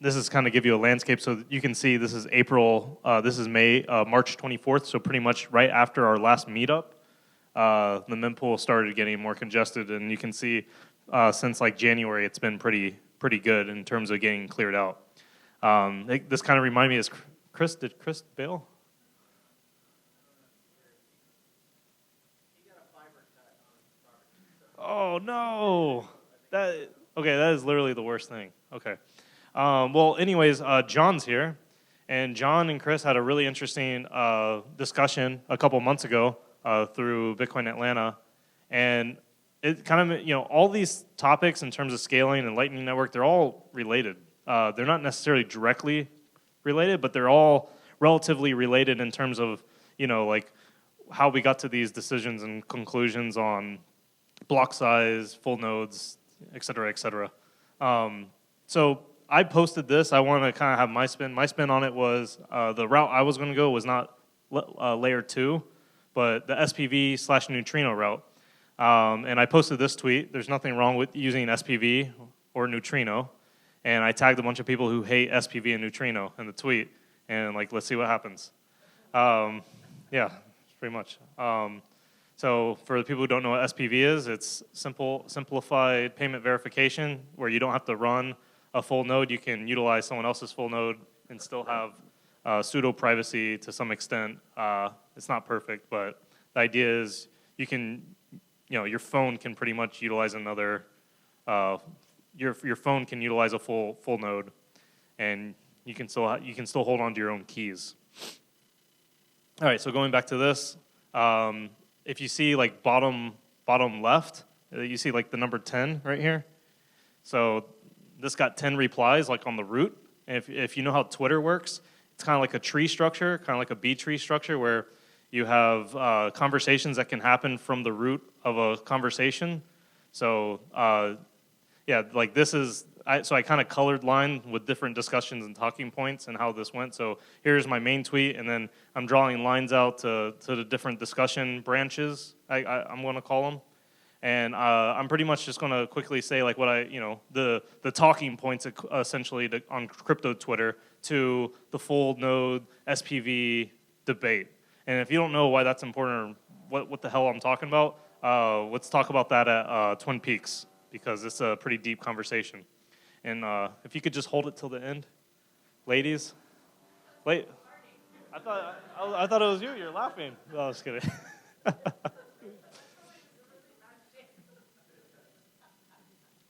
this is kind of give you a landscape, so you can see this is April, this is March 24th, so pretty much right after our last meetup, the mempool started getting more congested, and you can see since like January, it's been pretty good in terms of getting cleared out. This kind of reminded me, did Chris bail? Oh no! That is literally the worst thing. Okay. Well, anyways, John's here, and John and Chris had a really interesting discussion a couple months ago through Bitcoin Atlanta, and it kind of, all these topics in terms of scaling and Lightning Network, they're all related. They're not necessarily directly related, but they're all relatively related in terms of, like how we got to these decisions and conclusions on block size, full nodes, et cetera, et cetera. So I posted this. I want to kind of have my spin. My spin on it was the route I was going to go was not layer 2, but the SPV/neutrino route. And I posted this tweet. There's nothing wrong with using SPV or neutrino. And I tagged a bunch of people who hate SPV and neutrino in the tweet. And let's see what happens. Yeah, pretty much. So for the people who don't know what SPV is, it's simplified payment verification, where you don't have to run a full node. You can utilize someone else's full node and still have pseudo privacy to some extent. It's not perfect, but the idea is you can, your phone can pretty much utilize another. Your phone can utilize a full node, and you can still hold on to your own keys. All right, so going back to this, if you see like bottom left, you see like the number 10 right here. So this got 10 replies like on the root. And if you know how Twitter works, it's kind of like a tree structure, kind of like a B tree structure, where you have conversations that can happen from the root of a conversation. So yeah, like this is, so I kind of colored line with different discussions and talking points and how this went. So here's my main tweet, and then I'm drawing lines out to the different discussion branches, I'm going to call them. And I'm pretty much just going to quickly say like what the talking points essentially on crypto Twitter to the full node SPV debate. And if you don't know why that's important or what the hell I'm talking about, let's talk about that at Twin Peaks, because it's a pretty deep conversation. And if you could just hold it till the end, ladies. Wait, I thought it was you. You're laughing. No, I was kidding.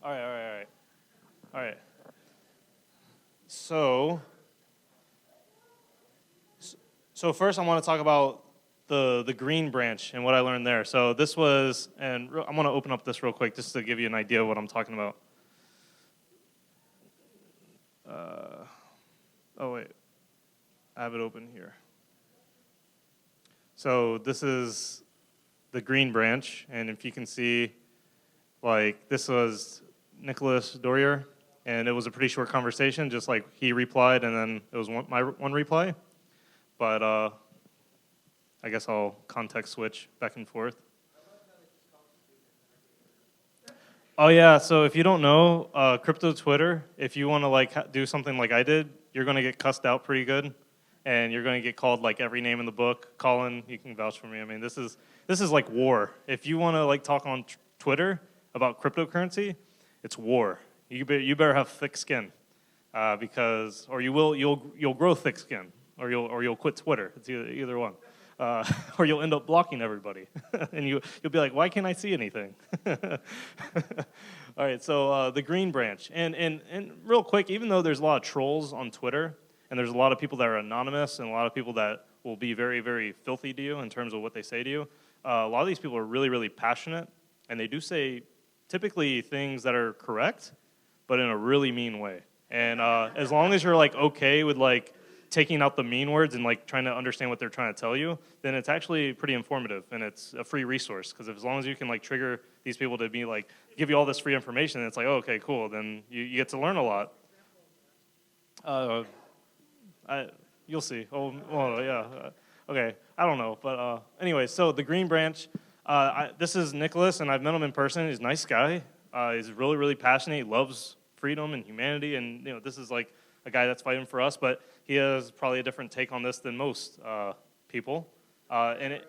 All right. So first I want to talk about the green branch and what I learned there. So this was, and I'm going to open up this real quick just to give you an idea of what I'm talking about. Oh wait, I have it open here. So this is the green branch, and if you can see, like this was Nicholas Dorier, and it was a pretty short conversation, just like he replied, and then it was my one reply. But I guess I'll context switch back and forth. Oh yeah, so if you don't know, crypto Twitter, if you want to like do something like I did, you're going to get cussed out pretty good, and you're going to get called like every name in the book. Colin, you can vouch for me. I mean, this is like war. If you want to like talk on Twitter about cryptocurrency, it's war. You better have thick skin, because you'll grow thick skin, or you'll quit Twitter. It's either one. Or you'll end up blocking everybody, and you'll be like, why can't I see anything? All right, so the green branch, and real quick, even though there's a lot of trolls on Twitter, and there's a lot of people that are anonymous, and a lot of people that will be very, very filthy to you in terms of what they say to you, a lot of these people are really, really passionate, and they do say typically things that are correct, but in a really mean way. And as long as you're like okay with like taking out the mean words and like trying to understand what they're trying to tell you, then it's actually pretty informative, and it's a free resource, because as long as you can like trigger these people to be like, give you all this free information, it's like, oh, okay, cool, then you get to learn a lot. You'll see. Oh, well, yeah. Okay, I don't know, but anyway, so the green branch, this is Nicholas, and I've met him in person. He's a nice guy. He's really, really passionate. He loves freedom and humanity, and this is like a guy that's fighting for us, but he has probably a different take on this than most people. And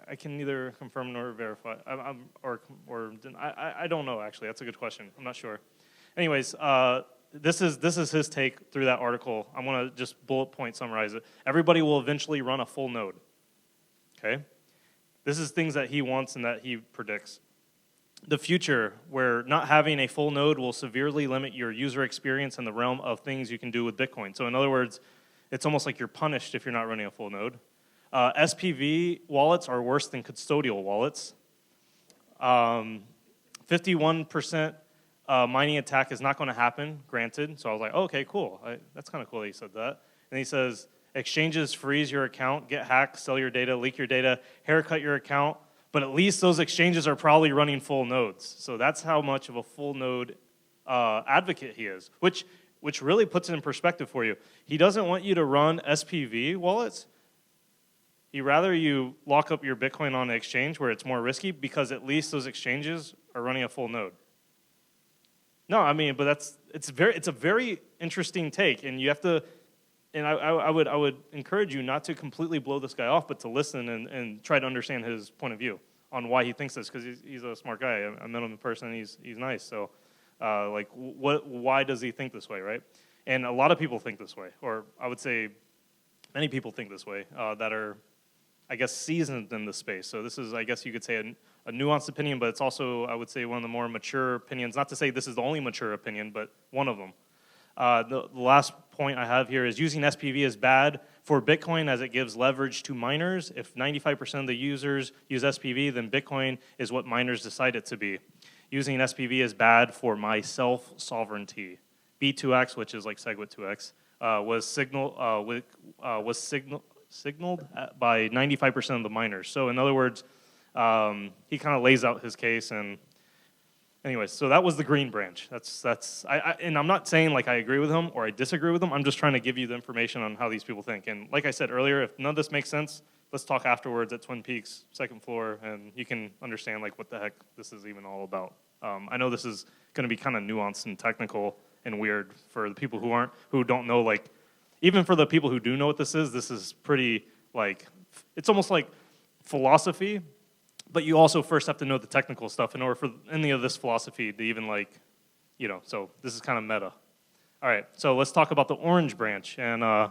I can neither confirm nor verify. I don't know, actually. That's a good question. I'm not sure. Anyways, this is his take through that article. I'm going to just bullet point summarize it. Everybody will eventually run a full node. Okay? This is things that he wants and that he predicts. The future, where not having a full node will severely limit your user experience in the realm of things you can do with Bitcoin. So in other words, it's almost like you're punished if you're not running a full node. SPV wallets are worse than custodial wallets. 51% mining attack is not going to happen, granted. So I was like, oh, okay, cool. That's kind of cool that he said that. And he says, exchanges freeze your account, get hacked, sell your data, leak your data, haircut your account. But at least those exchanges are probably running full nodes. So that's how much of a full node advocate he is, which really puts it in perspective for you. He doesn't want you to run SPV wallets. He'd rather you lock up your Bitcoin on an exchange where it's more risky, because at least those exchanges are running a full node. No, I mean, but it's a very interesting take, and you have to I would encourage you not to completely blow this guy off, but to listen and try to understand his point of view on why he thinks this, because he's a smart guy. I met him in person. He's nice. So, why does he think this way, right? And a lot of people think this way, or I would say many people think this way that are, I guess, seasoned in this space. So this is, I guess you could say, a nuanced opinion, but it's also, I would say, one of the more mature opinions. Not to say this is the only mature opinion, but one of them. The last point I have here is using SPV is bad for Bitcoin as it gives leverage to miners. If 95% of the users use SPV, then Bitcoin is what miners decide it to be. Using SPV is bad for my self-sovereignty. B2X, which is like SegWit2X, was signaled by 95% of the miners. So in other words, he kind of lays out his case. And anyways, so that was the Green Branch. And I'm not saying like I agree with him or I disagree with him. I'm just trying to give you the information on how these people think. And like I said earlier, if none of this makes sense, let's talk afterwards at Twin Peaks, second floor, and you can understand like what the heck this is even all about. I know this is going to be kind of nuanced and technical and weird for the people who don't know, like, even for the people who do know what this is pretty, like, it's almost like philosophy, but you also first have to know the technical stuff in order for any of this philosophy to even, like, so this is kind of meta. All right, so let's talk about the Orange Branch. And I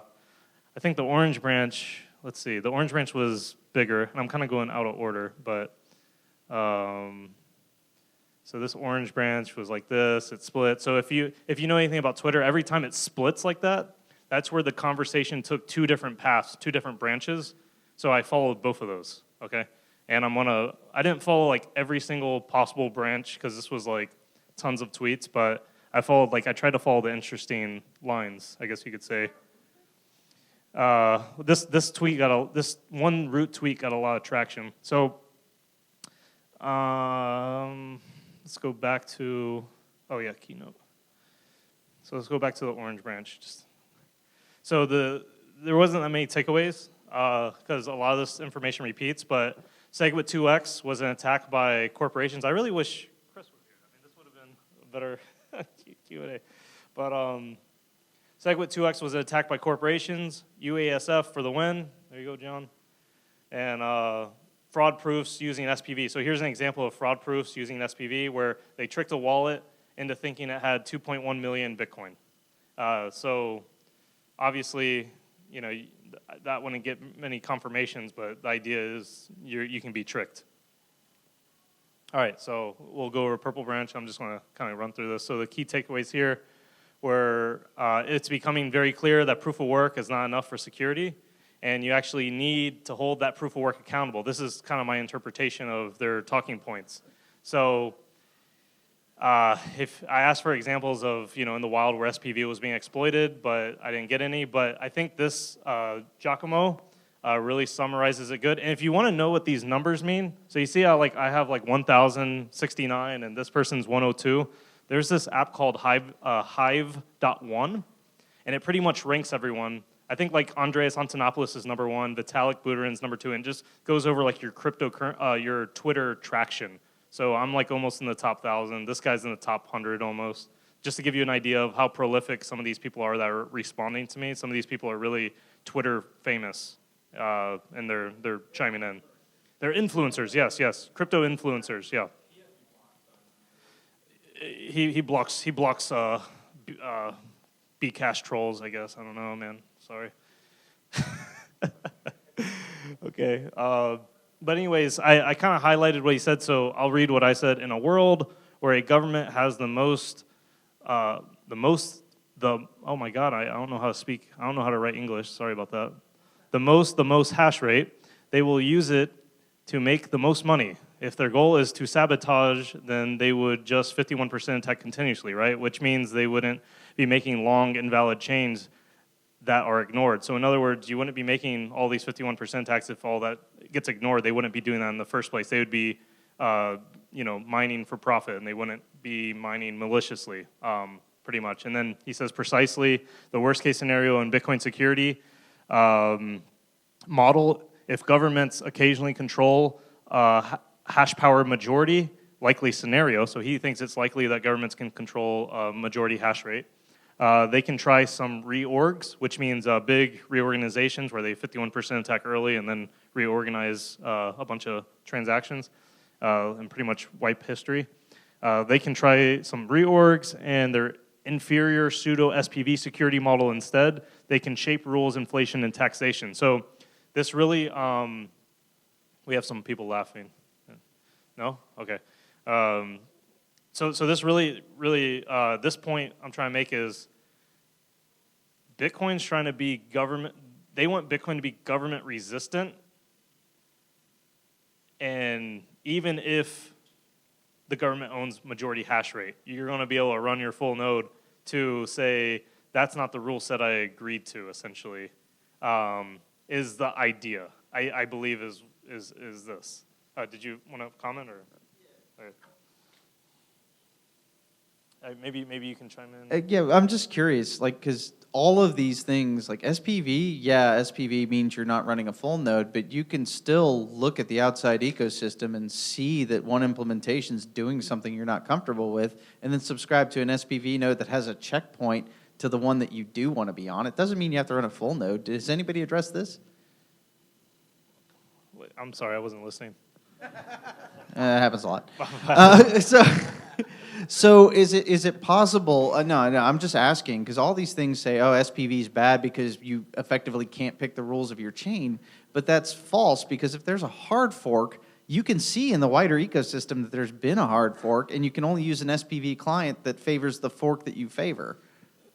think the Orange Branch, let's see, the Orange Branch was bigger, and I'm kind of going out of order, but so this Orange Branch was like this, it split. So if you know anything about Twitter, every time it splits like that, that's where the conversation took two different paths, two different branches. So I followed both of those, okay? And I didn't follow like every single possible branch because this was like tons of tweets, but I tried to follow the interesting lines, I guess you could say. This one root tweet got a lot of traction. So, let's go back to, Keynote. So let's go back to the Orange Branch. So there wasn't that many takeaways because a lot of this information repeats, but SegWit2X was an attack by corporations. I really wish Chris was here. I mean, this would have been a better Q&A. But SegWit2X was an attack by corporations, UASF for the win. There you go, John. And fraud proofs using SPV. So here's an example of fraud proofs using SPV where they tricked a wallet into thinking it had 2.1 million Bitcoin. So obviously, that wouldn't get many confirmations, but the idea is you can be tricked. All right, so we'll go over Purple Branch. I'm just going to kind of run through this. So the key takeaways here were it's becoming very clear that proof of work is not enough for security, and you actually need to hold that proof of work accountable. This is kind of my interpretation of their talking points. So if I asked for examples of, in the wild where SPV was being exploited, but I didn't get any. But I think this Giacomo really summarizes it good. And if you want to know what these numbers mean, so you see how I have 1,069 and this person's 102. There's this app called Hive.one, and it pretty much ranks everyone. I think Andreas Antonopoulos is number 1, Vitalik Buterin's number 2, and just goes over your Twitter traction. So I'm almost in the top 1,000. This guy's in the top 100 almost. Just to give you an idea of how prolific some of these people are that are responding to me. Some of these people are really Twitter famous, and they're chiming in. They're influencers, yes, crypto influencers, yeah. He blocks Bcash trolls, I guess. I don't know, man. Sorry. Okay. But anyways, I kind of highlighted what he said, so I'll read what I said. In a world where a government has oh my God, I don't know how to speak. I don't know how to write English. Sorry about that. The most hash rate, they will use it to make the most money. If their goal is to sabotage, then they would just 51% attack continuously, right? Which means they wouldn't be making long, invalid chains that are ignored. So in other words, you wouldn't be making all these 51% attacks if all that gets ignored. They wouldn't be doing that in the first place. They would be, mining for profit, and they wouldn't be mining maliciously, pretty much. And then he says precisely the worst case scenario in Bitcoin security model, if governments occasionally control hash power majority, likely scenario, so he thinks it's likely that governments can control a majority hash rate. They can try some reorgs, which means big reorganizations where they 51% attack early and then reorganize a bunch of transactions and pretty much wipe history. They can try some reorgs and their inferior pseudo SPV security model instead. They can shape rules, inflation, and taxation. So this really, we have some people laughing. No? Okay. So this really, this point I'm trying to make is Bitcoin's trying to be government, they want Bitcoin to be government resistant. And even if the government owns majority hash rate, you're going to be able to run your full node to say, that's not the rule set I agreed to, essentially, is the idea, I believe is this. Did you want to comment? Or? Maybe you can chime in. Yeah, I'm just curious, like, because all of these things, like SPV, yeah, SPV means you're not running a full node, but you can still look at the outside ecosystem and see that one implementation's doing something you're not comfortable with, and then subscribe to an SPV node that has a checkpoint to the one that you do want to be on. It doesn't mean you have to run a full node. Does anybody address this? I'm sorry, I wasn't listening. That happens a lot. So is it possible? No, I'm just asking because all these things say, oh, SPV is bad because you effectively can't pick the rules of your chain, but that's false because if there's a hard fork, you can see in the wider ecosystem that there's been a hard fork, and you can only use an SPV client that favors the fork that you favor.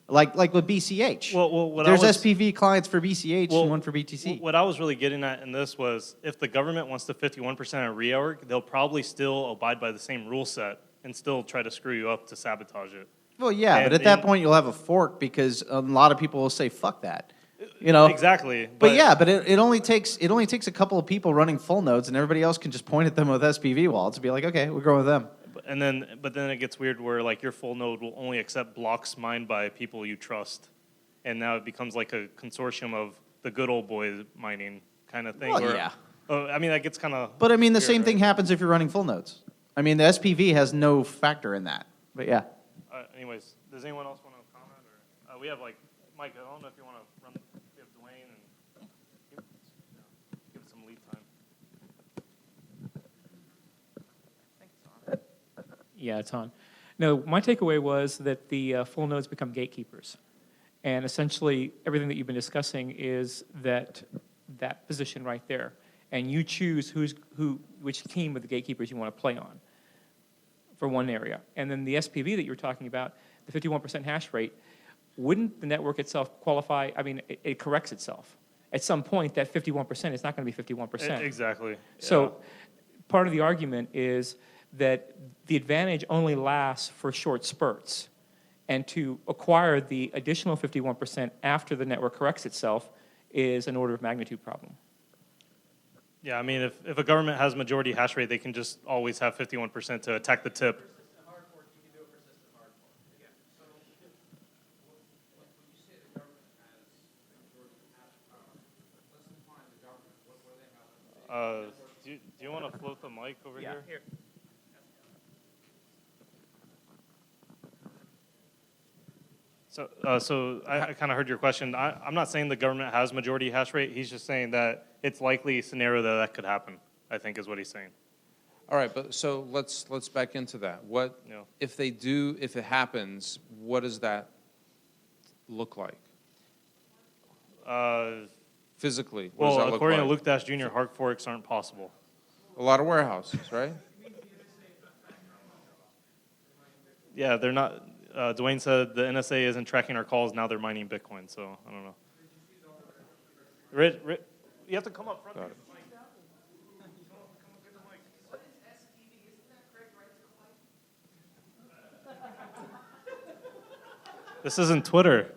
Like with BCH. Well, there's SPV clients for BCH and one for BTC. What I was really getting at in this was if the government wants to 51% of reorg, they'll probably still abide by the same rule set and still try to screw you up to sabotage it. Well, yeah, but at that point you'll have a fork because a lot of people will say, fuck that. You know? Exactly. But it only takes a couple of people running full nodes and everybody else can just point at them with SPV wallets and be like, okay, we're going with them. But then it gets weird where like your full node will only accept blocks mined by people you trust, and now it becomes like a consortium of the good old boys mining kind of thing. Well, yeah. I mean, that gets kind of. But I mean, the same thing happens if you're running full nodes. I mean, the SPV has no factor in that. But yeah. Anyways, does anyone else want to comment? Or we have like Mike. I don't know if you want to run. We have Dwayne and give it some lead time. Yeah, it's on. No, my takeaway was that the full nodes become gatekeepers. And essentially, everything that you've been discussing is that position right there. And you choose which team of the gatekeepers you want to play on for one area. And then the SPV that you were talking about, the 51% hash rate, wouldn't the network itself qualify? I mean, it corrects itself. At some point, that 51% is not going to be 51%. Exactly. So part of the argument is that the advantage only lasts for short spurts. And to acquire the additional 51% after the network corrects itself is an order of magnitude problem. Yeah, I mean, if a government has majority hash rate, they can just always have 51% to attack the tip. Do you want to float the mic over here? So I kind of heard your question. I'm not saying the government has majority hash rate. He's just saying that it's likely scenario that could happen, I think is what he's saying. All right, but so let's back into that. What if they do? If it happens, what does that look like? Physically, what does that look according like? to Luke Dash Jr., hard forks aren't possible. A lot of warehouses, right? Yeah, they're not. Dwayne said the NSA isn't tracking our calls. Now they're mining Bitcoin. So I don't know. Rich, you have to come up front. Got it. This isn't Twitter.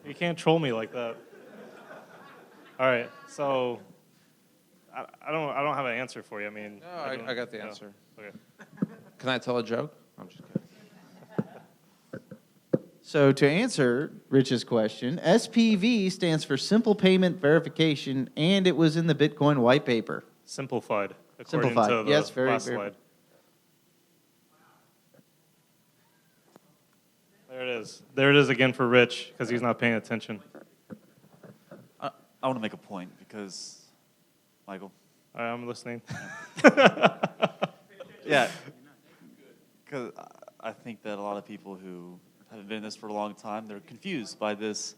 You can't troll me like that. All right, so I don't have an answer for you. I mean, no, I got the answer. Okay. Can I tell a joke? I'm just kidding. So to answer Rich's question, SPV stands for Simple Payment Verification, and it was in the Bitcoin white paper. Simplified, according to the yes, very, last very. slide. There it is. is. There it is again for Rich, because he's not paying attention. I want to make a point because, Michael. I'm listening. Yeah, because I think that a lot of people who haven't been in this for a long time, they're confused by these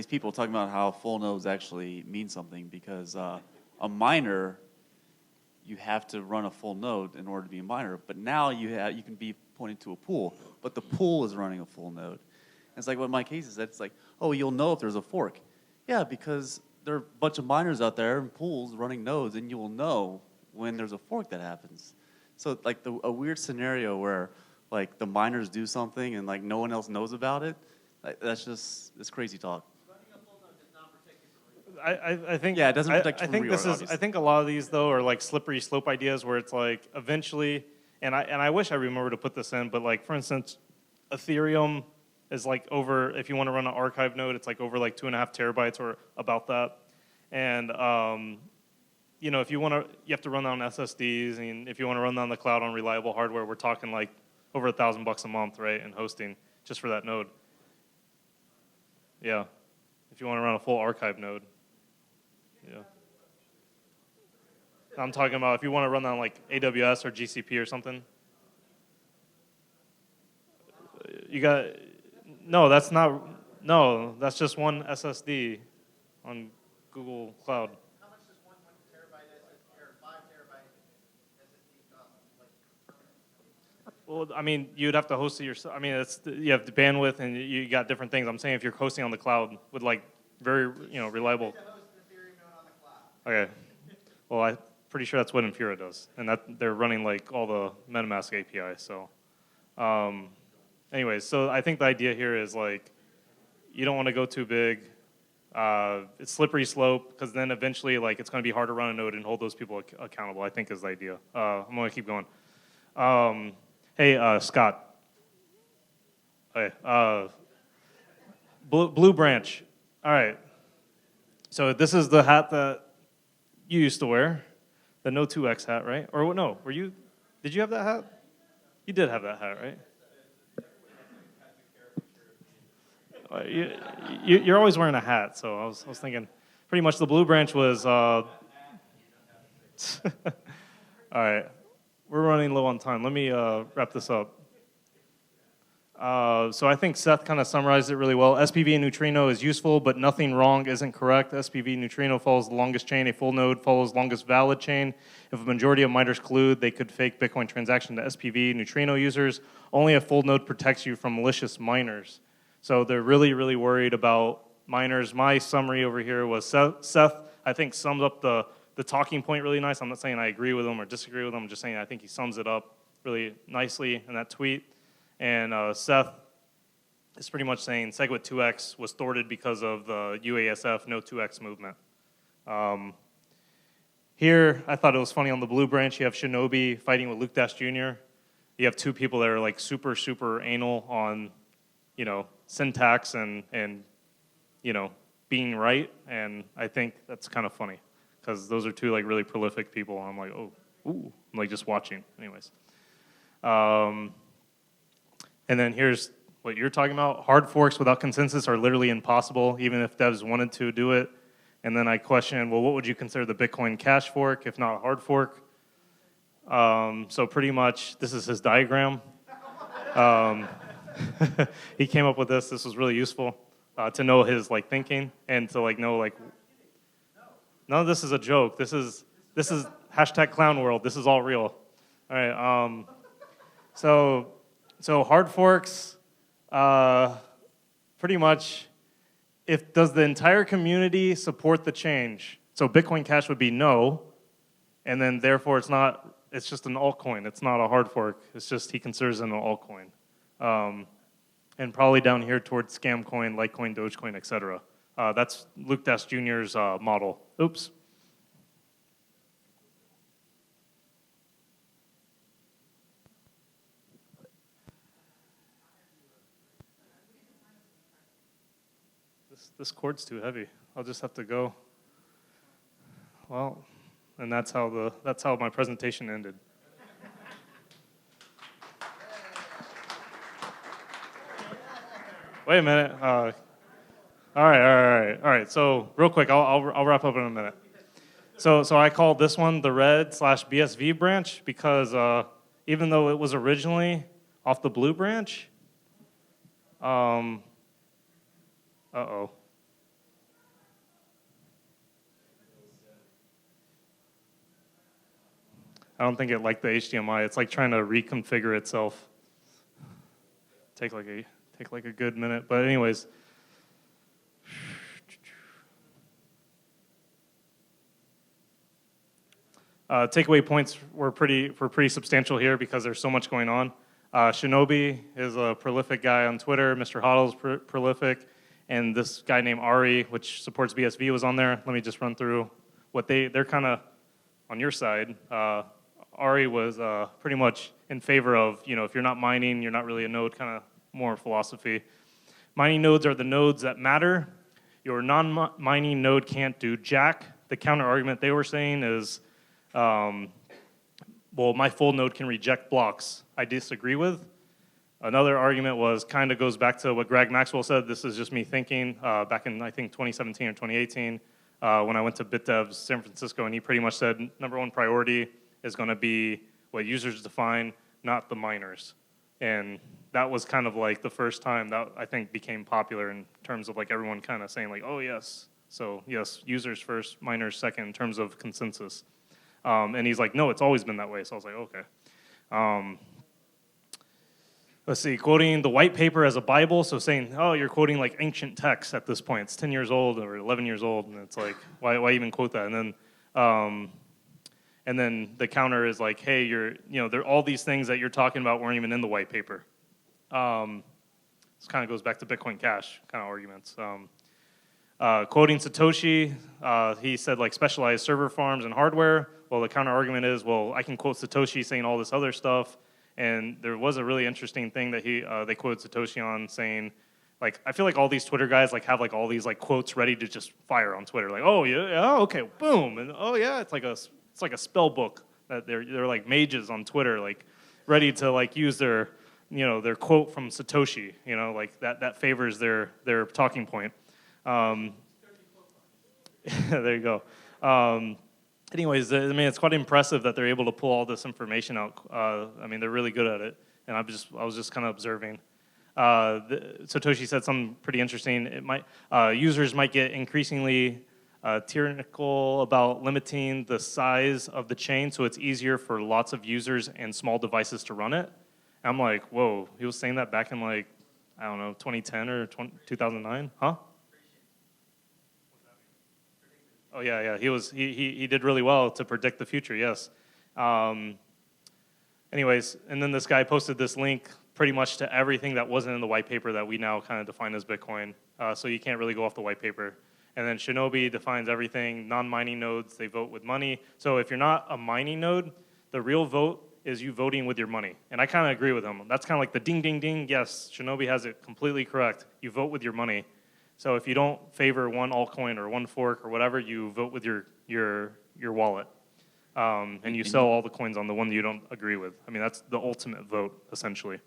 people talking about how full nodes actually mean something, because a miner, you have to run a full node in order to be a miner, but now you can be pointing to a pool, but the pool is running a full node. And it's like what Mike Hayes said, it's like, oh, you'll know if there's a fork. Yeah, because there are a bunch of miners out there in pools running nodes, and you will know when there's a fork that happens. So like a weird scenario where like the miners do something and like no one else knows about it, it's crazy talk. I think yeah, it doesn't protect you I from think reorg, this is obviously. I think a lot of these though are like slippery slope ideas where it's like eventually, and I wish I remember to put this in, but like for instance, Ethereum is like over, if you want to run an archive node, it's like over like 2.5 terabytes or about that, and you know, if you want to, you have to run that on SSDs, and if you want to run that on the cloud on reliable hardware, we're talking like over $1,000 a month, right, in hosting just for that node. Yeah, if you want to run a full archive node. Yeah. I'm talking about if you want to run that on like AWS or GCP or something. You got, no, that's not, no, that's just one SSD on Google Cloud. How much does 1 terabyte or 5 terabyte SSD cost? Well, I mean, you'd have to host it yourself. I mean, you have the bandwidth and you got different things. I'm saying if you're hosting on the cloud with like very, reliable. Okay. Well, I'm pretty sure that's what Infura does, and that they're running like all the MetaMask API. So, anyways, so I think the idea here is like you don't want to go too big. It's slippery slope because then eventually like it's going to be hard to run a node and hold those people accountable. I think is the idea. I'm going to keep going. Hey, Scott. Hey, Blue Branch. All right. So this is the hat that you used to wear, the No 2X hat, right? Or no, did you have that hat? You did have that hat, right? You're always wearing a hat, so I was thinking, pretty much the Blue Branch was, all right, we're running low on time. Let me wrap this up. So I think Seth kind of summarized it really well. SPV and neutrino is useful, but nothing wrong isn't correct. SPV neutrino follows the longest chain. A full node follows longest valid chain. If a majority of miners collude, they could fake Bitcoin transaction to SPV neutrino users. Only a full node protects you from malicious miners. So they're really, really worried about miners. My summary over here was Seth, I think, sums up the talking point really nice. I'm not saying I agree with him or disagree with him. I'm just saying I think he sums it up really nicely in that tweet. And Seth is pretty much saying SegWit 2x was thwarted because of the UASF no 2x movement. Here, I thought it was funny on the Blue Branch, you have Shinobi fighting with Luke Dash Jr. You have two people that are like super, super anal on, syntax and being right. And I think that's kind of funny because those are two like really prolific people. I'm like, oh, ooh, I'm like just watching. Anyways. And then here's what you're talking about. Hard forks without consensus are literally impossible, even if devs wanted to do it. And then I question, well, what would you consider the Bitcoin Cash fork, if not a hard fork? So pretty much, this is his diagram. He came up with this. This was really useful to know his thinking and to know none of this is a joke. This is hashtag clown world. This is all real. All right. So hard forks, pretty much, does the entire community support the change? So Bitcoin Cash would be no, and then therefore it's just an altcoin. It's not a hard fork. It's just he considers it an altcoin. And probably down here towards Scamcoin, Litecoin, Dogecoin, etc. That's Luke Dash Jr.'s model. Oops. This cord's too heavy. I'll just have to go. Well, and that's how my presentation ended. Wait a minute. All right. So real quick, I'll wrap up in a minute. So I called this one the red/BSV branch because even though it was originally off the blue branch, uh-oh. I don't think it liked the HDMI. It's like trying to reconfigure itself. Take like a good minute. But anyways. Takeaway points were pretty substantial here because there's so much going on. Shinobi is a prolific guy on Twitter. Mr. Hoddle's prolific. And this guy named Ari, which supports BSV, was on there. Let me just run through what they're kind of on your side. Ari was pretty much in favor of, if you're not mining, you're not really a node, kind of more philosophy. Mining nodes are the nodes that matter. Your non-mining node can't do jack. The counter argument they were saying is, well, my full node can reject blocks. I disagree with. Another argument kind of goes back to what Greg Maxwell said. This is just me thinking back in, I think, 2017 or 2018 when I went to BitDevs San Francisco, and he pretty much said number one priority is going to be what users define, not the miners. And that was kind of like the first time that I think became popular in terms of like everyone kind of saying like, oh yes. So yes, users first, miners second in terms of consensus. And he's like, no, it's always been that way. So I was like, okay. Let's see, quoting the white paper as a Bible. So saying, oh, you're quoting like ancient texts at this point. It's 10 years old or 11 years old. And it's like, why even quote that? And then the counter is like, hey, there all these things that you're talking about weren't even in the white paper. This kind of goes back to Bitcoin Cash kind of arguments. Quoting Satoshi, he said like specialized server farms and hardware. Well, the counter argument is, well, I can quote Satoshi saying all this other stuff. And there was a really interesting thing that they quoted Satoshi on saying, like, I feel like all these Twitter guys like have like all these like quotes ready to just fire on Twitter. Like, oh yeah, okay, boom, and oh yeah, it's like a spell book that they're like mages on Twitter, like ready to like use their their quote from Satoshi, like that favors their talking point. There you go. Anyways, I mean, it's quite impressive that they're able to pull all this information out. I mean, they're really good at it, and I was just kind of observing. Satoshi said something pretty interesting. Users might get increasingly tyrannical about limiting the size of the chain, so it's easier for lots of users and small devices to run it. And I'm like, whoa, he was saying that back in like, I don't know, 2010 or 2009, huh? Oh yeah. He did really well to predict the future. Yes. Anyways, and then this guy posted this link pretty much to everything that wasn't in the white paper that we now kind of define as Bitcoin. So you can't really go off the white paper. And then Shinobi defines everything. Non-mining nodes, they vote with money. So if you're not a mining node, the real vote is you voting with your money. And I kind of agree with him. That's kind of like the ding, ding, ding. Yes, Shinobi has it completely correct. You vote with your money. So if you don't favor one altcoin or one fork or whatever, you vote with your wallet. And you sell all the coins on the one that you don't agree with. I mean, that's the ultimate vote, essentially.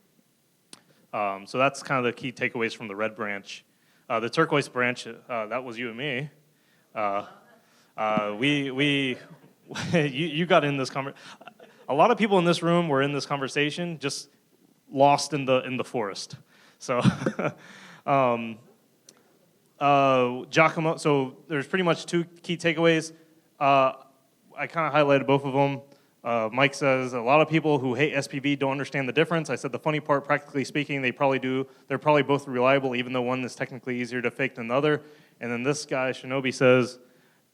So that's kind of the key takeaways from the red branch. The turquoise branch, that was you and me. You got in this conversation. A lot of people in this room were in this conversation, just lost in the forest. So, Giacomo. So there's pretty much two key takeaways. I kind of highlighted both of them. Mike says a lot of people who hate SPV don't understand the difference. I said the funny part, practically speaking, they probably do. They're probably both reliable, even though one is technically easier to fake than the other. And then this guy, Shinobi, says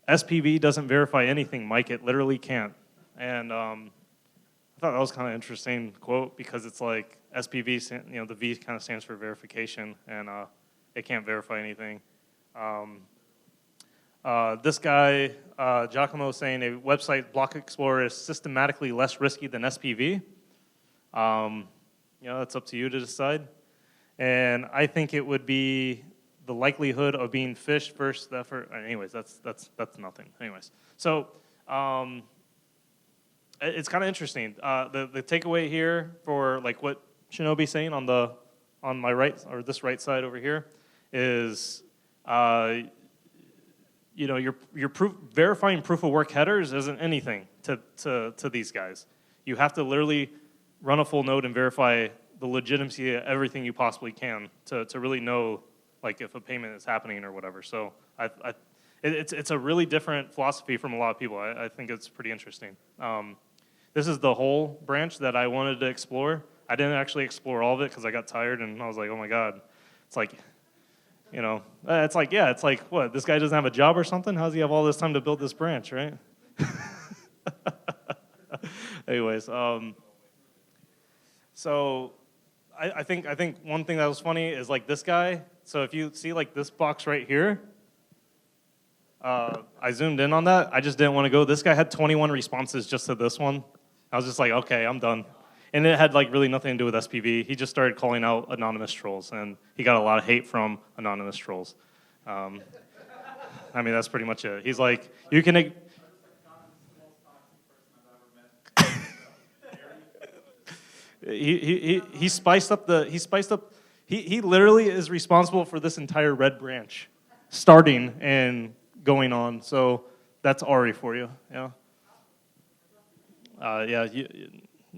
SPV doesn't verify anything, Mike. It literally can't. And I thought that was kind of an interesting quote because it's like SPV, the V kind of stands for verification, and it can't verify anything. This guy, Giacomo, saying a website block explorer is systematically less risky than SPV. It's up to you to decide. And I think it would be the likelihood of being phished versus the effort. Anyways, that's nothing. Anyways, so it's kind of interesting. The takeaway here for like what Shinobi's saying on on my right, or this right side over here, is your verifying proof of work headers isn't anything to these guys. You have to literally run a full node and verify the legitimacy of everything you possibly can to really know like if a payment is happening or whatever. So it's a really different philosophy from a lot of people. I think it's pretty interesting. This is the whole branch that I wanted to explore. I didn't actually explore all of it because I got tired and I was like, oh my God. It's like, it's like, what, this guy doesn't have a job or something? How does he have all this time to build this branch, right? Anyways, so I think one thing that was funny is like this guy. So if you see like this box right here, I zoomed in on that. I just didn't want to go. This guy had 21 responses just to this one. I was just like, okay, I'm done. And it had like really nothing to do with SPV. He just started calling out anonymous trolls, and he got a lot of hate from anonymous trolls. I mean, that's pretty much it. He's like, you can. He spiced up the. He literally is responsible for this entire red branch, starting and going on. So that's Ari for you. Yeah.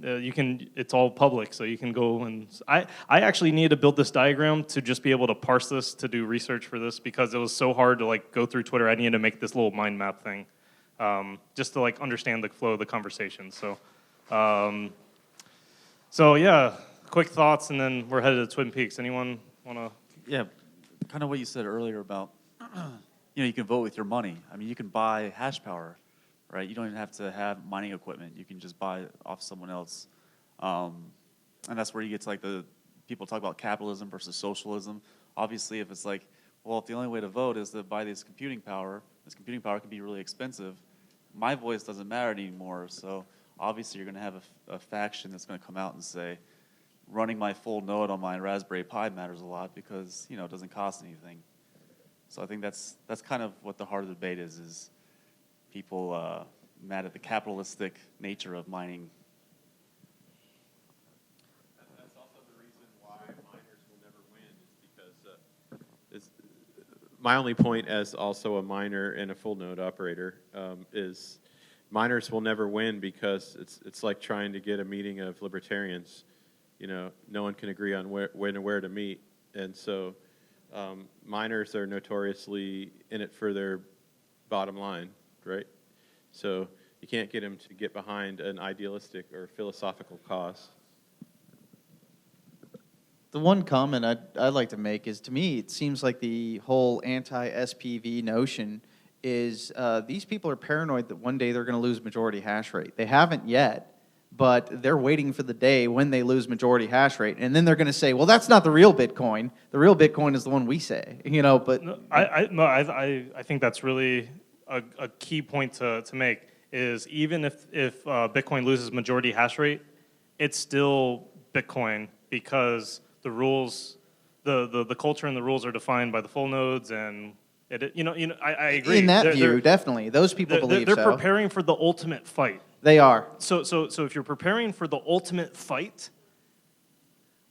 You can. It's all public, so you can go and. I actually needed to build this diagram to just be able to parse this to do research for this because it was so hard to like go through Twitter. I needed to make this little mind map thing, just to like understand the flow of the conversation. So, yeah, quick thoughts, and then we're headed to Twin Peaks. Anyone want to? Yeah, kind of what you said earlier about, you can vote with your money. I mean, you can buy hash power. Right, you don't even have to have mining equipment. You can just buy it off someone else, and that's where you get to like the people talk about capitalism versus socialism. Obviously, if it's like, well, if the only way to vote is to buy this computing power can be really expensive. My voice doesn't matter anymore. So obviously, you're going to have a faction that's going to come out and say, running my full node on my Raspberry Pi matters a lot because it doesn't cost anything. So I think that's kind of what the heart of the debate is people mad at the capitalistic nature of mining. That's also the reason why miners will never win, is because my only point as also a miner and a full node operator is miners will never win because it's like trying to get a meeting of libertarians. No one can agree on when and where to meet, and so miners are notoriously in it for their bottom line. Right? So you can't get them to get behind an idealistic or philosophical cause. The one comment I'd like to make is, to me, it seems like the whole anti-SPV notion is these people are paranoid that one day they're going to lose majority hash rate. They haven't yet, but they're waiting for the day when they lose majority hash rate. And then they're going to say, well, that's not the real Bitcoin. The real Bitcoin is the one we say, but... No, I think that's really... A key point to make is even if Bitcoin loses majority hash rate, it's still Bitcoin because the rules, the culture and the rules are defined by the full nodes, and I agree. In that view, definitely, those people believe they're so. preparing for the ultimate fight. They are. So if you're preparing for the ultimate fight,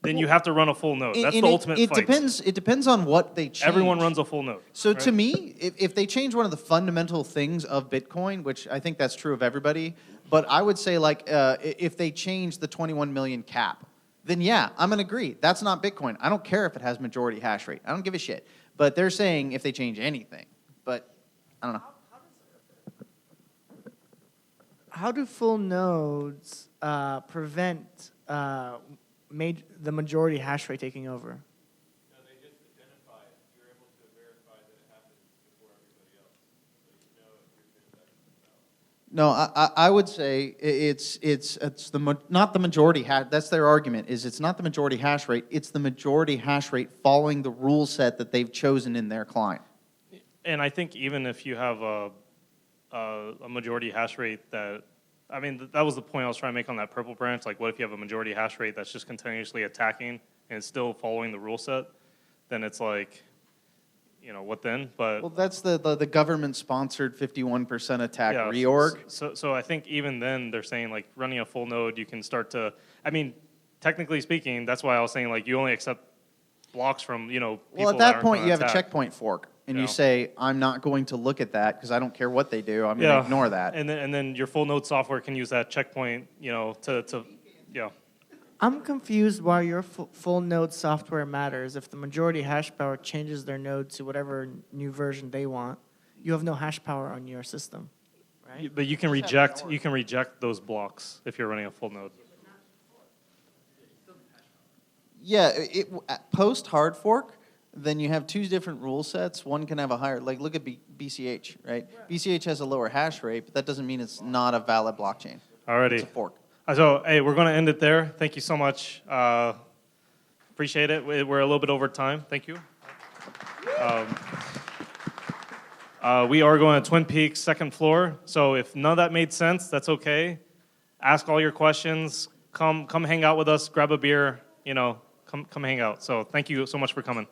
then you have to run a full node. That's the ultimate fight. It depends on what they change. Everyone runs a full node. So right? to me, if they change one of the fundamental things of Bitcoin, which I think that's true of everybody, but I would say like if they change the 21 million cap, then yeah, I'm going to agree. That's not Bitcoin. I don't care if it has majority hash rate. I don't give a shit. But they're saying if they change anything. But I don't know. How do full nodes prevent the majority hash rate taking over? No, they just identify it. You're able to verify that it happens before everybody else. So if No, I would say it's not the majority hash. That's their argument. It's not the majority hash rate. It's the majority hash rate following the rule set that they've chosen in their client. And I think even if you have a majority hash rate that was the point I was trying to make on that purple branch. Like, what if you have a majority hash rate that's just continuously attacking and it's still following the rule set? Then it's like, what then? But well, that's the government-sponsored 51% attack reorg. So I think even then they're saying like running a full node, you can start to. I mean, technically speaking, that's why I was saying like you only accept blocks from, people Well, at that that aren't point, gonna you have a attack. checkpoint fork, and Yeah. you say, I'm not going to look at that because I don't care what they do. I'm going Yeah. to ignore that. And then your full node software can use that checkpoint, to yeah. I'm confused why your full node software matters. If the majority hash power changes their node to whatever new version they want, you have no hash power on your system, right? But you can reject those blocks if you're running a full node. Yeah, post hard fork, then you have two different rule sets. One can have a higher, like look at BCH, right? BCH has a lower hash rate, but that doesn't mean it's not a valid blockchain. Alrighty. It's a fork. So, hey, we're going to end it there. Thank you so much. Appreciate it. We're a little bit over time. Thank you. We are going to Twin Peaks, second floor. So if none of that made sense, that's okay. Ask all your questions. Come hang out with us. Grab a beer. Come hang out. So thank you so much for coming.